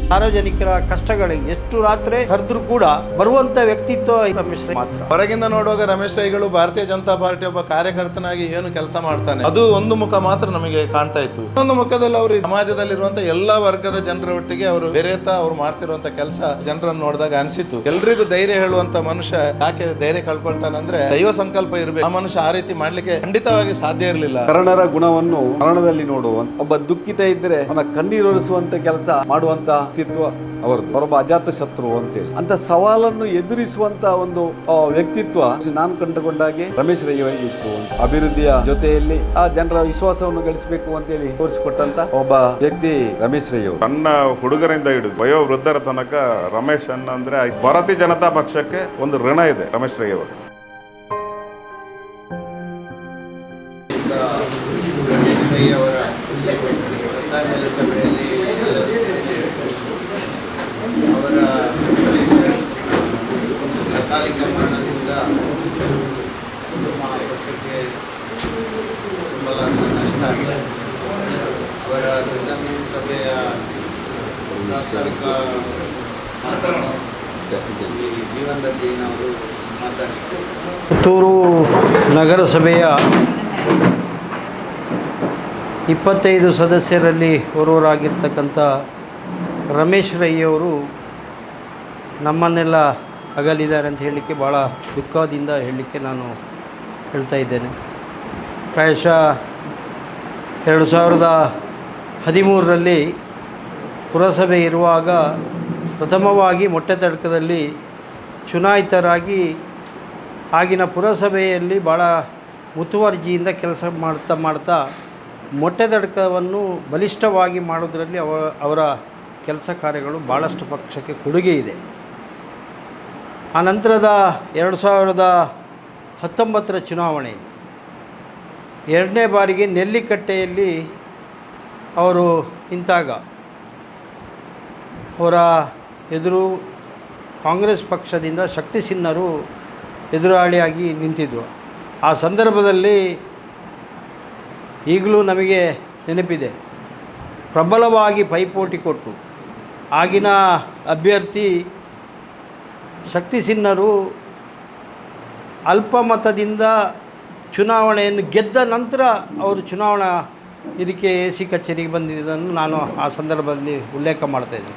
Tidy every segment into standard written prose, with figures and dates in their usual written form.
ಸಾರ್ವಜನಿಕರ ಕಷ್ಟಗಳಿಗೆ ಎಷ್ಟು ರಾತ್ರಿ ಕರೆದ್ರೂ ಕೂಡ ಬರುವಂತ ವ್ಯಕ್ತಿತ್ವ ರಮೇಶ್ ರೈ ಮಾತ್ರ. ಹೊರಗಿಂದ ನೋಡುವಾಗ ರಮೇಶ್ ರೈಗಳು ಭಾರತೀಯ ಜನತಾ ಪಾರ್ಟಿ ಒಬ್ಬ ಕಾರ್ಯಕರ್ತನಾಗಿ ಏನು ಕೆಲಸ ಮಾಡ್ತಾನೆ ಅದು ಒಂದು ಮುಖ ಮಾತ್ರ ನಮಗೆ ಕಾಣ್ತಾ ಇತ್ತು. ಇನ್ನೊಂದು ಮುಖದಲ್ಲಿ ಅವರು ಸಮಾಜದಲ್ಲಿರುವಂತ ಎಲ್ಲಾ ವರ್ಗದ ಜನರ ಒಟ್ಟಿಗೆ ಅವರು ಬೆರೆತ ಅವ್ರು ಮಾಡ್ತಿರುವಂತ ಕೆಲಸ ಜನರನ್ನು ನೋಡಿದಾಗ ಅನಿಸಿತು. ಎಲ್ರಿಗೂ ಧೈರ್ಯ ಹೇಳುವಂತ ಮನುಷ್ಯ ಯಾಕೆ ಧೈರ್ಯ ಕಳ್ಕೊಳ್ತಾನಂದ್ರೆ ದೈವ ಸಂಕಲ್ಪ ಇರಬೇಕು. ಆ ಮನುಷ್ಯ ಆ ರೀತಿ ಮಾಡ್ಲಿಕ್ಕೆ ಖಂಡಿತವಾಗಿ ಸಾಧ್ಯ ಇರಲಿಲ್ಲ. ಕರ್ಣರ ಗುಣವನ್ನು ಮರಣದಲ್ಲಿ ನೋಡುವ ಒಬ್ಬ ದುಃಖಿತ ಇದ್ರೆ ಅವನ ಕಣ್ಣೀರೊರೆಸುವಂತ ಕೆಲಸ ಮಾಡುವಂತ ವ್ಯಕ್ತಿತ್ವ ಅವರದ್ದು. ಅವರೊಬ್ಬ ಅಜಾತ ಶತ್ರು ಅಂತೇಳಿ ಅಂತ ಸವಾಲನ್ನು ಎದುರಿಸುವಂತ ಒಂದು ವ್ಯಕ್ತಿತ್ವ ನಾನು ಕಂಡುಕೊಂಡಾಗೆ ರಮೇಶ್ ರೈ ಅವರಿಗೆ ಇತ್ತು. ಅಭಿವೃದ್ಧಿಯ ಜೊತೆಯಲ್ಲಿ ಆ ಜನರ ವಿಶ್ವಾಸವನ್ನು ಗಳಿಸಬೇಕು ಅಂತೇಳಿ ತೋರಿಸಿಕೊಟ್ಟಂತ ಒಬ್ಬ ವ್ಯಕ್ತಿ ರಮೇಶ್ ರೈ ಅವರು. ಸಣ್ಣ ಹುಡುಗರಿಂದ ಹಿಡಿದು ವಯೋವೃದ್ಧರ ತನಕ ರಮೇಶ್ ಅಂದ್ರೆ ಭಾರತೀಯ ಜನತಾ ಪಕ್ಷಕ್ಕೆ ಒಂದು ಋಣ ಇದೆ ರಮೇಶ್ ರೈ ಅವರು. ರಮೇಶ್ ರೈ ಅವರ ಶ್ರದ್ಧಾಂಜಲಿ ಸಭೆಯಲ್ಲಿ ಅವರ ಅಕಾಲಿಕ ಮರಣದಿಂದ ನಮ್ಮ ಪಕ್ಷಕ್ಕೆ ತುಂಬಲಾರದ ನಷ್ಟ ಆಗಿದೆ. ಅವರ ಶ್ರದ್ಧಾಂಜಲಿ ಸಭೆಯ ಪ್ರಾಸ್ತಾವಿಕ ಮಾತನ್ನು ಈ ಜೀವನದಲ್ಲಿ ನಾವು ಮಾತಾಡಿದ್ದೇವೆ. ಪುತ್ತೂರು ನಗರಸಭೆಯ 25 ಸದಸ್ಯರಲ್ಲಿ ಓರ್ವರಾಗಿರ್ತಕ್ಕಂಥ ರಮೇಶ್ ರೈ ಅವರು ನಮ್ಮನ್ನೆಲ್ಲ ಅಗಲಿದ್ದಾರೆ ಅಂತ ಹೇಳಲಿಕ್ಕೆ ಭಾಳ ದುಃಖದಿಂದ ಹೇಳಲಿಕ್ಕೆ ನಾನು ಹೇಳ್ತಾ ಇದ್ದೇನೆ. ಪ್ರಾಯಶಃ 2013ರಲ್ಲಿ ಪುರಸಭೆ ಇರುವಾಗ ಪ್ರಥಮವಾಗಿ ಮೊಟ್ಟೆತಡಕದಲ್ಲಿ ಚುನಾಯಿತರಾಗಿ ಆಗಿನ ಪುರಸಭೆಯಲ್ಲಿ ಭಾಳ ಮುತುವರ್ಜಿಯಿಂದ ಕೆಲಸ ಮಾಡ್ತಾ ಮೊಟ್ಟೆದಡಕವನ್ನು ಬಲಿಷ್ಠವಾಗಿ ಮಾಡೋದರಲ್ಲಿ ಅವರ ಕೆಲಸ ಕಾರ್ಯಗಳು ಭಾಳಷ್ಟು ಪಕ್ಷಕ್ಕೆ ಕೊಡುಗೆ ಇದೆ. ಆ ನಂತರದ 2019ರ ಚುನಾವಣೆ 2ನೇ ಬಾರಿಗೆ ನೆಲ್ಲಿಕಟ್ಟೆಯಲ್ಲಿ ಅವರು ನಿಂತಾಗ ಅವರ ಎದುರು ಕಾಂಗ್ರೆಸ್ ಪಕ್ಷದಿಂದ ಶಕ್ತಿ ಸಿನ್ನರು ಎದುರಾಳಿಯಾಗಿ ನಿಂತಿದ್ದರು. ಆ ಸಂದರ್ಭದಲ್ಲಿ ಈಗಲೂ ನಮಗೆ ನೆನಪಿದೆ, ಪ್ರಬಲವಾಗಿ ಪೈಪೋಟಿ ಕೊಟ್ಟು ಆಗಿನ ಅಭ್ಯರ್ಥಿ ಶಕ್ತಿ ಸಿನ್ನರು ಅಲ್ಪಮತದಿಂದ ಚುನಾವಣೆಯನ್ನು ಗೆದ್ದ ನಂತರ ಅವರು ಚುನಾವಣಾ ಇದಕ್ಕೆ AC ಕಚೇರಿಗೆ ಬಂದಿದ್ದನ್ನು ನಾನು ಆ ಸಂದರ್ಭದಲ್ಲಿ ಉಲ್ಲೇಖ ಮಾಡ್ತಾಯಿದ್ದೆ.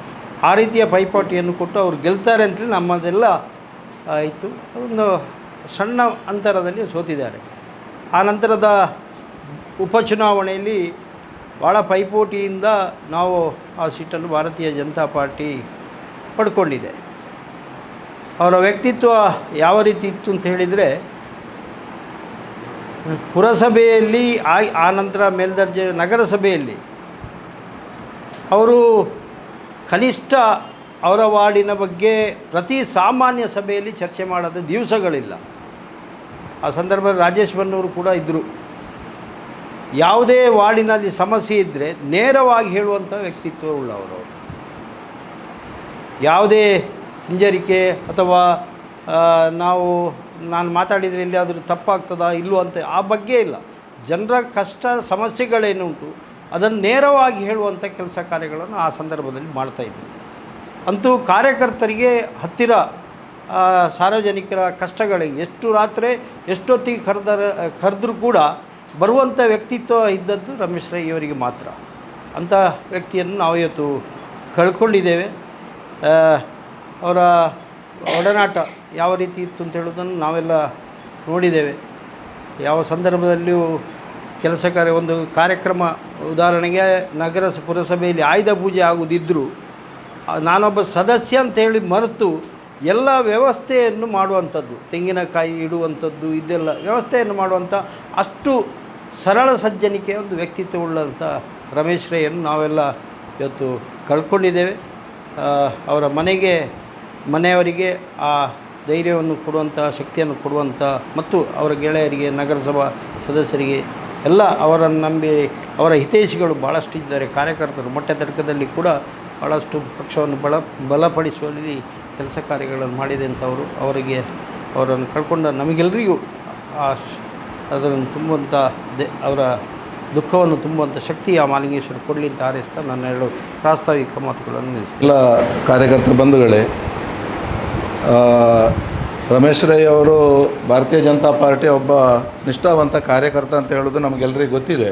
ಆ ರೀತಿಯ ಪೈಪೋಟಿಯನ್ನು ಕೊಟ್ಟು ಅವರು ಗೆಲ್ತಾರೆ ಅಂತೇಳಿ ನಮ್ಮದೆಲ್ಲ ಆಯಿತು. ಒಂದು ಸಣ್ಣ ಅಂತರದಲ್ಲಿ ಸೋತಿದ್ದಾರೆ. ಆ ನಂತರದ ಉಪಚುನಾವಣೆಯಲ್ಲಿ ಭಾಳ ಪೈಪೋಟಿಯಿಂದ ನಾವು ಆ ಸೀಟನ್ನು ಭಾರತೀಯ ಜನತಾ ಪಾರ್ಟಿ ಪಡ್ಕೊಂಡಿದೆ. ಅವರ ವ್ಯಕ್ತಿತ್ವ ಯಾವ ರೀತಿ ಇತ್ತು ಅಂತ ಹೇಳಿದರೆ, ಪುರಸಭೆಯಲ್ಲಿ ಆ ನಂತರ ಮೇಲ್ದರ್ಜೆ ನಗರಸಭೆಯಲ್ಲಿ ಅವರು ಕನಿಷ್ಠ ಅವರ ವಾರ್ಡಿನ ಬಗ್ಗೆ ಪ್ರತಿ ಸಾಮಾನ್ಯ ಸಭೆಯಲ್ಲಿ ಚರ್ಚೆ ಮಾಡದ ದಿವಸಗಳಿಲ್ಲ. ಆ ಸಂದರ್ಭದಲ್ಲಿ ರಾಜೇಶ್ ಬನ್ನೂರು ಕೂಡ ಇದ್ದರು. ಯಾವುದೇ ವಾರ್ಡಿನಲ್ಲಿ ಸಮಸ್ಯೆ ಇದ್ದರೆ ನೇರವಾಗಿ ಹೇಳುವಂಥ ವ್ಯಕ್ತಿತ್ವ ಉಳ್ಳವರು. ಯಾವುದೇ ಹಿಂಜರಿಕೆ ಅಥವಾ ನಾನು ಮಾತಾಡಿದರೆ ಎಲ್ಲಿಯಾದರೂ ತಪ್ಪಾಗ್ತದಾ ಇಲ್ಲೋ ಅಂತ ಆ ಬಗ್ಗೆ ಇಲ್ಲ. ಜನರ ಕಷ್ಟ ಸಮಸ್ಯೆಗಳೇನುಂಟು ಅದನ್ನು ನೇರವಾಗಿ ಹೇಳುವಂಥ ಕೆಲಸ ಕಾರ್ಯಗಳನ್ನು ಆ ಸಂದರ್ಭದಲ್ಲಿ ಮಾಡ್ತಾಯಿದ್ದರು. ಅಂತೂ ಕಾರ್ಯಕರ್ತರಿಗೆ ಹತ್ತಿರ, ಸಾರ್ವಜನಿಕರ ಕಷ್ಟಗಳಿಗೆ ಎಷ್ಟು ರಾತ್ರಿ ಎಷ್ಟೊತ್ತಿಗೆ ಕರೆದ್ರೂ ಕೂಡ ಬರುವಂಥ ವ್ಯಕ್ತಿತ್ವ ಇದ್ದದ್ದು ರಮೇಶ್ ರೈ ಅವರಿಗೆ ಮಾತ್ರ. ಅಂಥ ವ್ಯಕ್ತಿಯನ್ನು ನಾವು ಇವತ್ತು ಕಳ್ಕೊಂಡಿದ್ದೇವೆ. ಅವರ ಒಡನಾಟ ಯಾವ ರೀತಿ ಇತ್ತು ಅಂತ ಹೇಳೋದನ್ನು ನಾವೆಲ್ಲ ನೋಡಿದ್ದೇವೆ. ಯಾವ ಸಂದರ್ಭದಲ್ಲಿಯೂ ಕೆಲಸ ಕಾರ್ಯ, ಒಂದು ಕಾರ್ಯಕ್ರಮ, ಉದಾಹರಣೆಗೆ ಪುರಸಭೆಯಲ್ಲಿ ಆಯುಧ ಪೂಜೆ ಆಗುವುದಿದ್ದರೂ ನಾನೊಬ್ಬ ಸದಸ್ಯ ಅಂತೇಳಿ ಮರೆತು ಎಲ್ಲ ವ್ಯವಸ್ಥೆಯನ್ನು ಮಾಡುವಂಥದ್ದು, ತೆಂಗಿನಕಾಯಿ ಇಡುವಂಥದ್ದು, ಇದೆಲ್ಲ ವ್ಯವಸ್ಥೆಯನ್ನು ಮಾಡುವಂಥ ಅಷ್ಟು ಸರಳ ಸಜ್ಜನಿಕೆ ಒಂದು ವ್ಯಕ್ತಿತ್ವವುಳ್ಳಂಥ ರಮೇಶ್ ರೈಯನ್ನು ನಾವೆಲ್ಲ ಇವತ್ತು ಕಳ್ಕೊಂಡಿದ್ದೇವೆ. ಅವರ ಮನೆಯವರಿಗೆ ಆ ಧೈರ್ಯವನ್ನು ಕೊಡುವಂಥ, ಶಕ್ತಿಯನ್ನು ಕೊಡುವಂಥ ಮತ್ತು ಅವರ ಗೆಳೆಯರಿಗೆ, ನಗರಸಭಾ ಸದಸ್ಯರಿಗೆ ಎಲ್ಲ ಅವರನ್ನು ನಂಬಿ ಅವರ ಹಿತೈಷಿಗಳು ಭಾಳಷ್ಟು ಇದ್ದಾರೆ. ಕಾರ್ಯಕರ್ತರು ಮೊಟ್ಟೆತಡಕದಲ್ಲಿ ಕೂಡ ಭಾಳಷ್ಟು ಪಕ್ಷವನ್ನು ಬಲಪಡಿಸುವಲ್ಲಿ ಕೆಲಸ ಕಾರ್ಯಗಳನ್ನು ಮಾಡಿದೆ ಅಂತವರು ಅವರನ್ನು ಕಳ್ಕೊಂಡ ನಮಗೆಲ್ಲರಿಗೂ ಅದನ್ನು ತುಂಬುವಂಥ ಅವರ ದುಃಖವನ್ನು ತುಂಬುವಂಥ ಶಕ್ತಿ ಆ ಮಾಲಿಂಗೇಶ್ವರ ಕೊಡಲಿ ಅಂತ ಹಾರೈಸ್ತಾ ನನ್ನ 2 ಪ್ರಾಸ್ತಾವಿಕ ಮಾತುಗಳನ್ನು ನಿಲ್ಲಿಸ್ತೀನಿ. ಎಲ್ಲ ಕಾರ್ಯಕರ್ತ ಬಂಧುಗಳೇ, ರಮೇಶ್ ರೈ ಅವರು ಭಾರತೀಯ ಜನತಾ ಪಾರ್ಟಿಯ ಒಬ್ಬ ನಿಷ್ಠಾವಂತ ಕಾರ್ಯಕರ್ತ ಅಂತ ಹೇಳೋದು ನಮಗೆಲ್ಲರಿಗೂ ಗೊತ್ತಿದೆ.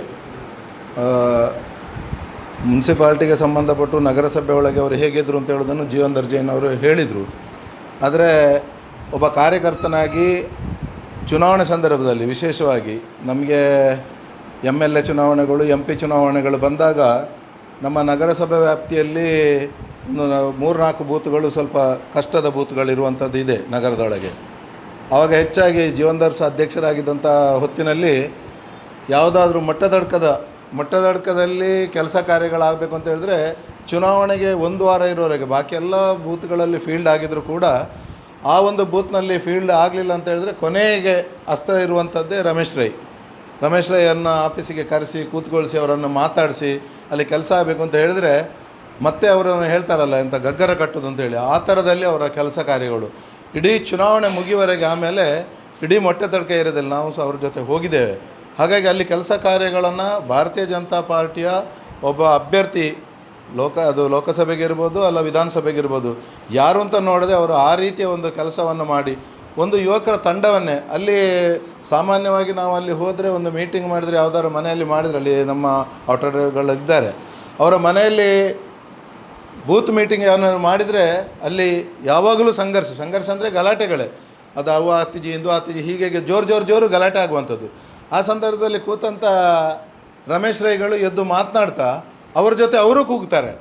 ಮುನ್ಸಿಪಾಲ್ಟಿಗೆ ಸಂಬಂಧಪಟ್ಟು ನಗರಸಭೆ ಒಳಗೆ ಅವರು ಹೇಗಿದ್ದರು ಅಂತ ಹೇಳೋದನ್ನು ಜೀವನ್ ಜೈನ್ ಅವರು ಹೇಳಿದರು. ಆದರೆ ಒಬ್ಬ ಕಾರ್ಯಕರ್ತನಾಗಿ ಚುನಾವಣೆ ಸಂದರ್ಭದಲ್ಲಿ ವಿಶೇಷವಾಗಿ ನಮಗೆ MLA ಚುನಾವಣೆಗಳು MP ಚುನಾವಣೆಗಳು ಬಂದಾಗ ನಮ್ಮ ನಗರಸಭೆ ವ್ಯಾಪ್ತಿಯಲ್ಲಿ 3-4 ಬೂತ್ಗಳು ಸ್ವಲ್ಪ ಕಷ್ಟದ ಬೂತ್ಗಳಿರುವಂಥದ್ದು ಇದೆ ನಗರದೊಳಗೆ. ಆವಾಗ ಹೆಚ್ಚಾಗಿ ಜೀವನ್ದಾಸ್ ಅಧ್ಯಕ್ಷರಾಗಿದ್ದಂಥ ಹೊತ್ತಿನಲ್ಲಿ ಯಾವುದಾದ್ರೂ ಮಟ್ಟದಡ್ಕದಲ್ಲಿ ಕೆಲಸ ಕಾರ್ಯಗಳಾಗಬೇಕು ಅಂತ ಹೇಳಿದ್ರೆ ಚುನಾವಣೆಗೆ 1 ವಾರ ಇರೋವರೆಗೆ ಬಾಕಿ ಎಲ್ಲ ಬೂತ್ಗಳಲ್ಲಿ ಫೀಲ್ಡ್ ಆಗಿದ್ದರೂ ಕೂಡ ಆ ಒಂದು ಬೂತ್ನಲ್ಲಿ ಫೀಲ್ಡ್ ಆಗಲಿಲ್ಲ ಅಂತ ಹೇಳಿದ್ರೆ ಕೊನೆಗೆ ಅಸ್ತ್ರ ಇರುವಂಥದ್ದೇ ರಮೇಶ್ ರೈಯನ್ನು ಆಫೀಸಿಗೆ ಕರೆಸಿ ಕೂತ್ಕೊಳಿಸಿ ಅವರನ್ನು ಮಾತಾಡಿಸಿ ಅಲ್ಲಿ ಕೆಲಸ ಆಗಬೇಕು ಅಂತ ಹೇಳಿದ್ರೆ ಮತ್ತೆ ಅವರನ್ನು ಹೇಳ್ತಾರಲ್ಲ ಎಂಥ ಗಗ್ಗರ ಕಟ್ಟೋದು ಅಂತೇಳಿ ಆ ಥರದಲ್ಲಿ ಅವರ ಕೆಲಸ ಕಾರ್ಯಗಳು ಇಡೀ ಚುನಾವಣೆ ಮುಗಿಯುವವರೆಗೆ. ಆಮೇಲೆ ಇಡೀ ಮೊಟ್ಟೆತಡ್ಕೆ ಏರಿಯಾದಲ್ಲಿ ನಾವು ಸಹ ಅವ್ರ ಜೊತೆ ಹೋಗಿದ್ದೇವೆ. ಹಾಗಾಗಿ ಅಲ್ಲಿ ಕೆಲಸ ಕಾರ್ಯಗಳನ್ನು ಭಾರತೀಯ ಜನತಾ ಪಾರ್ಟಿಯ ಒಬ್ಬ ಅಭ್ಯರ್ಥಿ ಅದು ಲೋಕಸಭೆಗೆ ಇರ್ಬೋದು ಅಲ್ಲ ವಿಧಾನಸಭೆಗೆ ಇರ್ಬೋದು ಯಾರು ಅಂತ ನೋಡದೆ ಅವರು ಆ ರೀತಿಯ ಒಂದು ಕೆಲಸವನ್ನು ಮಾಡಿ ಒಂದು ಯುವಕರ ತಂಡವನ್ನೇ ಅಲ್ಲಿ ಸಾಮಾನ್ಯವಾಗಿ ನಾವು ಅಲ್ಲಿ ಹೋದರೆ ಒಂದು ಮೀಟಿಂಗ್ ಮಾಡಿದರೆ ಯಾವುದಾದ್ರು ಮನೆಯಲ್ಲಿ ಮಾಡಿದರೆ ಅಲ್ಲಿ ನಮ್ಮ ಆಟೋಗಳಿದ್ದಾರೆ ಅವರ ಮನೆಯಲ್ಲಿ ಬೂತ್ ಮೀಟಿಂಗ್ ಏನಾದ್ರು ಮಾಡಿದರೆ ಅಲ್ಲಿ ಯಾವಾಗಲೂ ಸಂಘರ್ಷ ಅಂದರೆ ಗಲಾಟೆಗಳೇ. ಅದು ಅವು ಆತಿಜಿ ಇಂದು ಆತಿಜಿ ಹೀಗೆ ಜೋರು ಗಲಾಟೆ ಆಗುವಂಥದ್ದು. ಆ ಸಂದರ್ಭದಲ್ಲಿ ಕೂತಂಥ ರಮೇಶ್ ರೈಗಳು ಎದ್ದು ಮಾತನಾಡ್ತಾ ಅವ್ರ ಜೊತೆ ಅವರು ಕೂಗ್ತಾರೆ.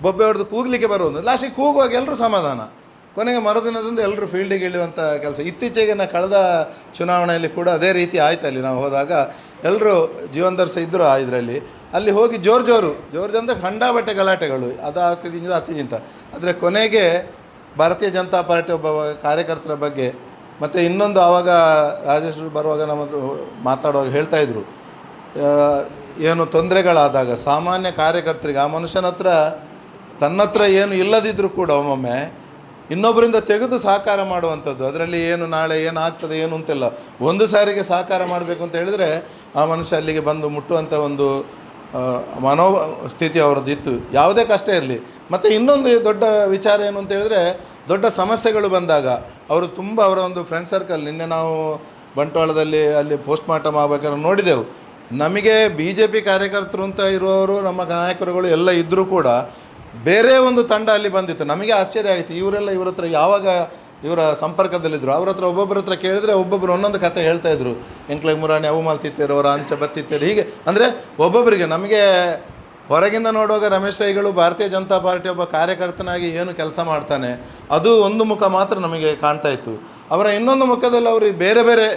ಬೊಬ್ಬೆ ಹೊಡೆದು ಕೂಗಲಿಕ್ಕೆ ಬರೋದು ಲಾಸ್ಟಿಗೆ ಕೂಗುವಾಗ ಎಲ್ಲರೂ ಸಮಾಧಾನ. ಕೊನೆಗೆ ಮರುದಿನದಿಂದ ಎಲ್ಲರೂ ಫೀಲ್ಡಿಗೆ ಇಳಿಯುವಂಥ ಕೆಲಸ. ಇತ್ತೀಚೆಗೆ ಕಳೆದ ಚುನಾವಣೆಯಲ್ಲಿ ಕೂಡ ಅದೇ ರೀತಿ ಆಯ್ತು. ಅಲ್ಲಿ ನಾವು ಹೋದಾಗ ಎಲ್ಲರೂ ಜೀವನ್ದಾಸ್ ಇದ್ದರು ಇದರಲ್ಲಿ. ಅಲ್ಲಿ ಹೋಗಿ ಜೋರು ಅಂದರೆ ಖಂಡಾಬಟ್ಟೆ ಗಲಾಟೆಗಳು ಅದು ಆಗ್ತಿದ್ದು ಅಂತ. ಆದರೆ ಕೊನೆಗೆ ಭಾರತೀಯ ಜನತಾ ಪಾರ್ಟಿ ಒಬ್ಬ ಕಾರ್ಯಕರ್ತರ ಬಗ್ಗೆ ಮತ್ತು ಇನ್ನೊಂದು ಆವಾಗ ರಾಜೇಶ್ ಬರುವಾಗ ನಮ್ಮದು ಮಾತಾಡುವಾಗ ಹೇಳ್ತಾಯಿದ್ರು, ಏನು ತೊಂದರೆಗಳಾದಾಗ ಸಾಮಾನ್ಯ ಕಾರ್ಯಕರ್ತರಿಗೆ ಆ ಮನುಷ್ಯನ ಹತ್ರ ತನ್ನ ಹತ್ರ ಏನು ಇಲ್ಲದಿದ್ದರೂ ಕೂಡ ಒಮ್ಮೊಮ್ಮೆ ಇನ್ನೊಬ್ಬರಿಂದ ತೆಗೆದು ಸಹಕಾರ ಮಾಡುವಂಥದ್ದು. ಅದರಲ್ಲಿ ಏನು ನಾಳೆ ಏನಾಗ್ತದೆ ಏನು ಅಂತೆಲ್ಲ ಒಂದು ಸಾರಿಗೆ ಸಹಕಾರ ಮಾಡಬೇಕು ಅಂತ ಹೇಳಿದರೆ ಆ ಮನುಷ್ಯ ಅಲ್ಲಿಗೆ ಬಂದು ಮುಟ್ಟುವಂಥ ಒಂದು ಮನೋಸ್ಥಿತಿ ಅವರದ್ದು ಇತ್ತು, ಯಾವುದೇ ಕಷ್ಟ ಇರಲಿ. ಮತ್ತು ಇನ್ನೊಂದು ದೊಡ್ಡ ವಿಚಾರ ಏನು ಅಂತ ಹೇಳಿದ್ರೆ ದೊಡ್ಡ ಸಮಸ್ಯೆಗಳು ಬಂದಾಗ ಅವರು ತುಂಬ ಅವರ ಒಂದು ಫ್ರೆಂಡ್ ಸರ್ಕಲ್, ನಿನ್ನೆ ನಾವು ಬಂಟ್ವಾಳದಲ್ಲಿ ಅಲ್ಲಿ ಪೋಸ್ಟ್ ಮಾರ್ಟಮ್ ಆಗಬೇಕಾದ್ರೆ ನೋಡಿದೆವು. ನಮಗೆ BJP ಕಾರ್ಯಕರ್ತರು ಅಂತ ಇರುವವರು ನಮ್ಮ ನಾಯಕರುಗಳು ಎಲ್ಲ ಇದ್ದರೂ ಕೂಡ ಬೇರೆ ಒಂದು ತಂಡ ಅಲ್ಲಿ ಬಂದಿತ್ತು. ನಮಗೆ ಆಶ್ಚರ್ಯ ಆಗಿತ್ತು, ಇವರೆಲ್ಲ ಇವ್ರ ಹತ್ರ ಯಾವಾಗ ಇವರ ಸಂಪರ್ಕದಲ್ಲಿದ್ದರು. ಅವ್ರ ಹತ್ರ ಒಬ್ಬೊಬ್ಬರ ಹತ್ರ ಕೇಳಿದ್ರೆ ಒಬ್ಬೊಬ್ಬರು ಒಂದೊಂದು ಕತೆ ಹೇಳ್ತಾಯಿದ್ರು. ಎಂಕ್ಲೆ ಮುರಾಣಿ ಅವು ಮಲ್ತಿತ್ತೇರು, ಅವರ ಅಂಚ ಬತ್ತಿತ್ತೇರು, ಹೀಗೆ ಅಂದರೆ ಒಬ್ಬೊಬ್ಬರಿಗೆ. ನಮಗೆ ಹೊರಗಿಂದ ನೋಡುವಾಗ ರಮೇಶ್ ರೈಗಳು ಭಾರತೀಯ ಜನತಾ ಪಾರ್ಟಿ ಒಬ್ಬ ಕಾರ್ಯಕರ್ತನಾಗಿ ಏನು ಕೆಲಸ ಮಾಡ್ತಾನೆ ಅದು ಒಂದು ಮುಖ ಮಾತ್ರ ನಮಗೆ ಕಾಣ್ತಾ ಇತ್ತು. ಅವರ ಇನ್ನೊಂದು ಮುಖದಲ್ಲಿ ಅವರು ಬೇರೆ ಬೇರೆ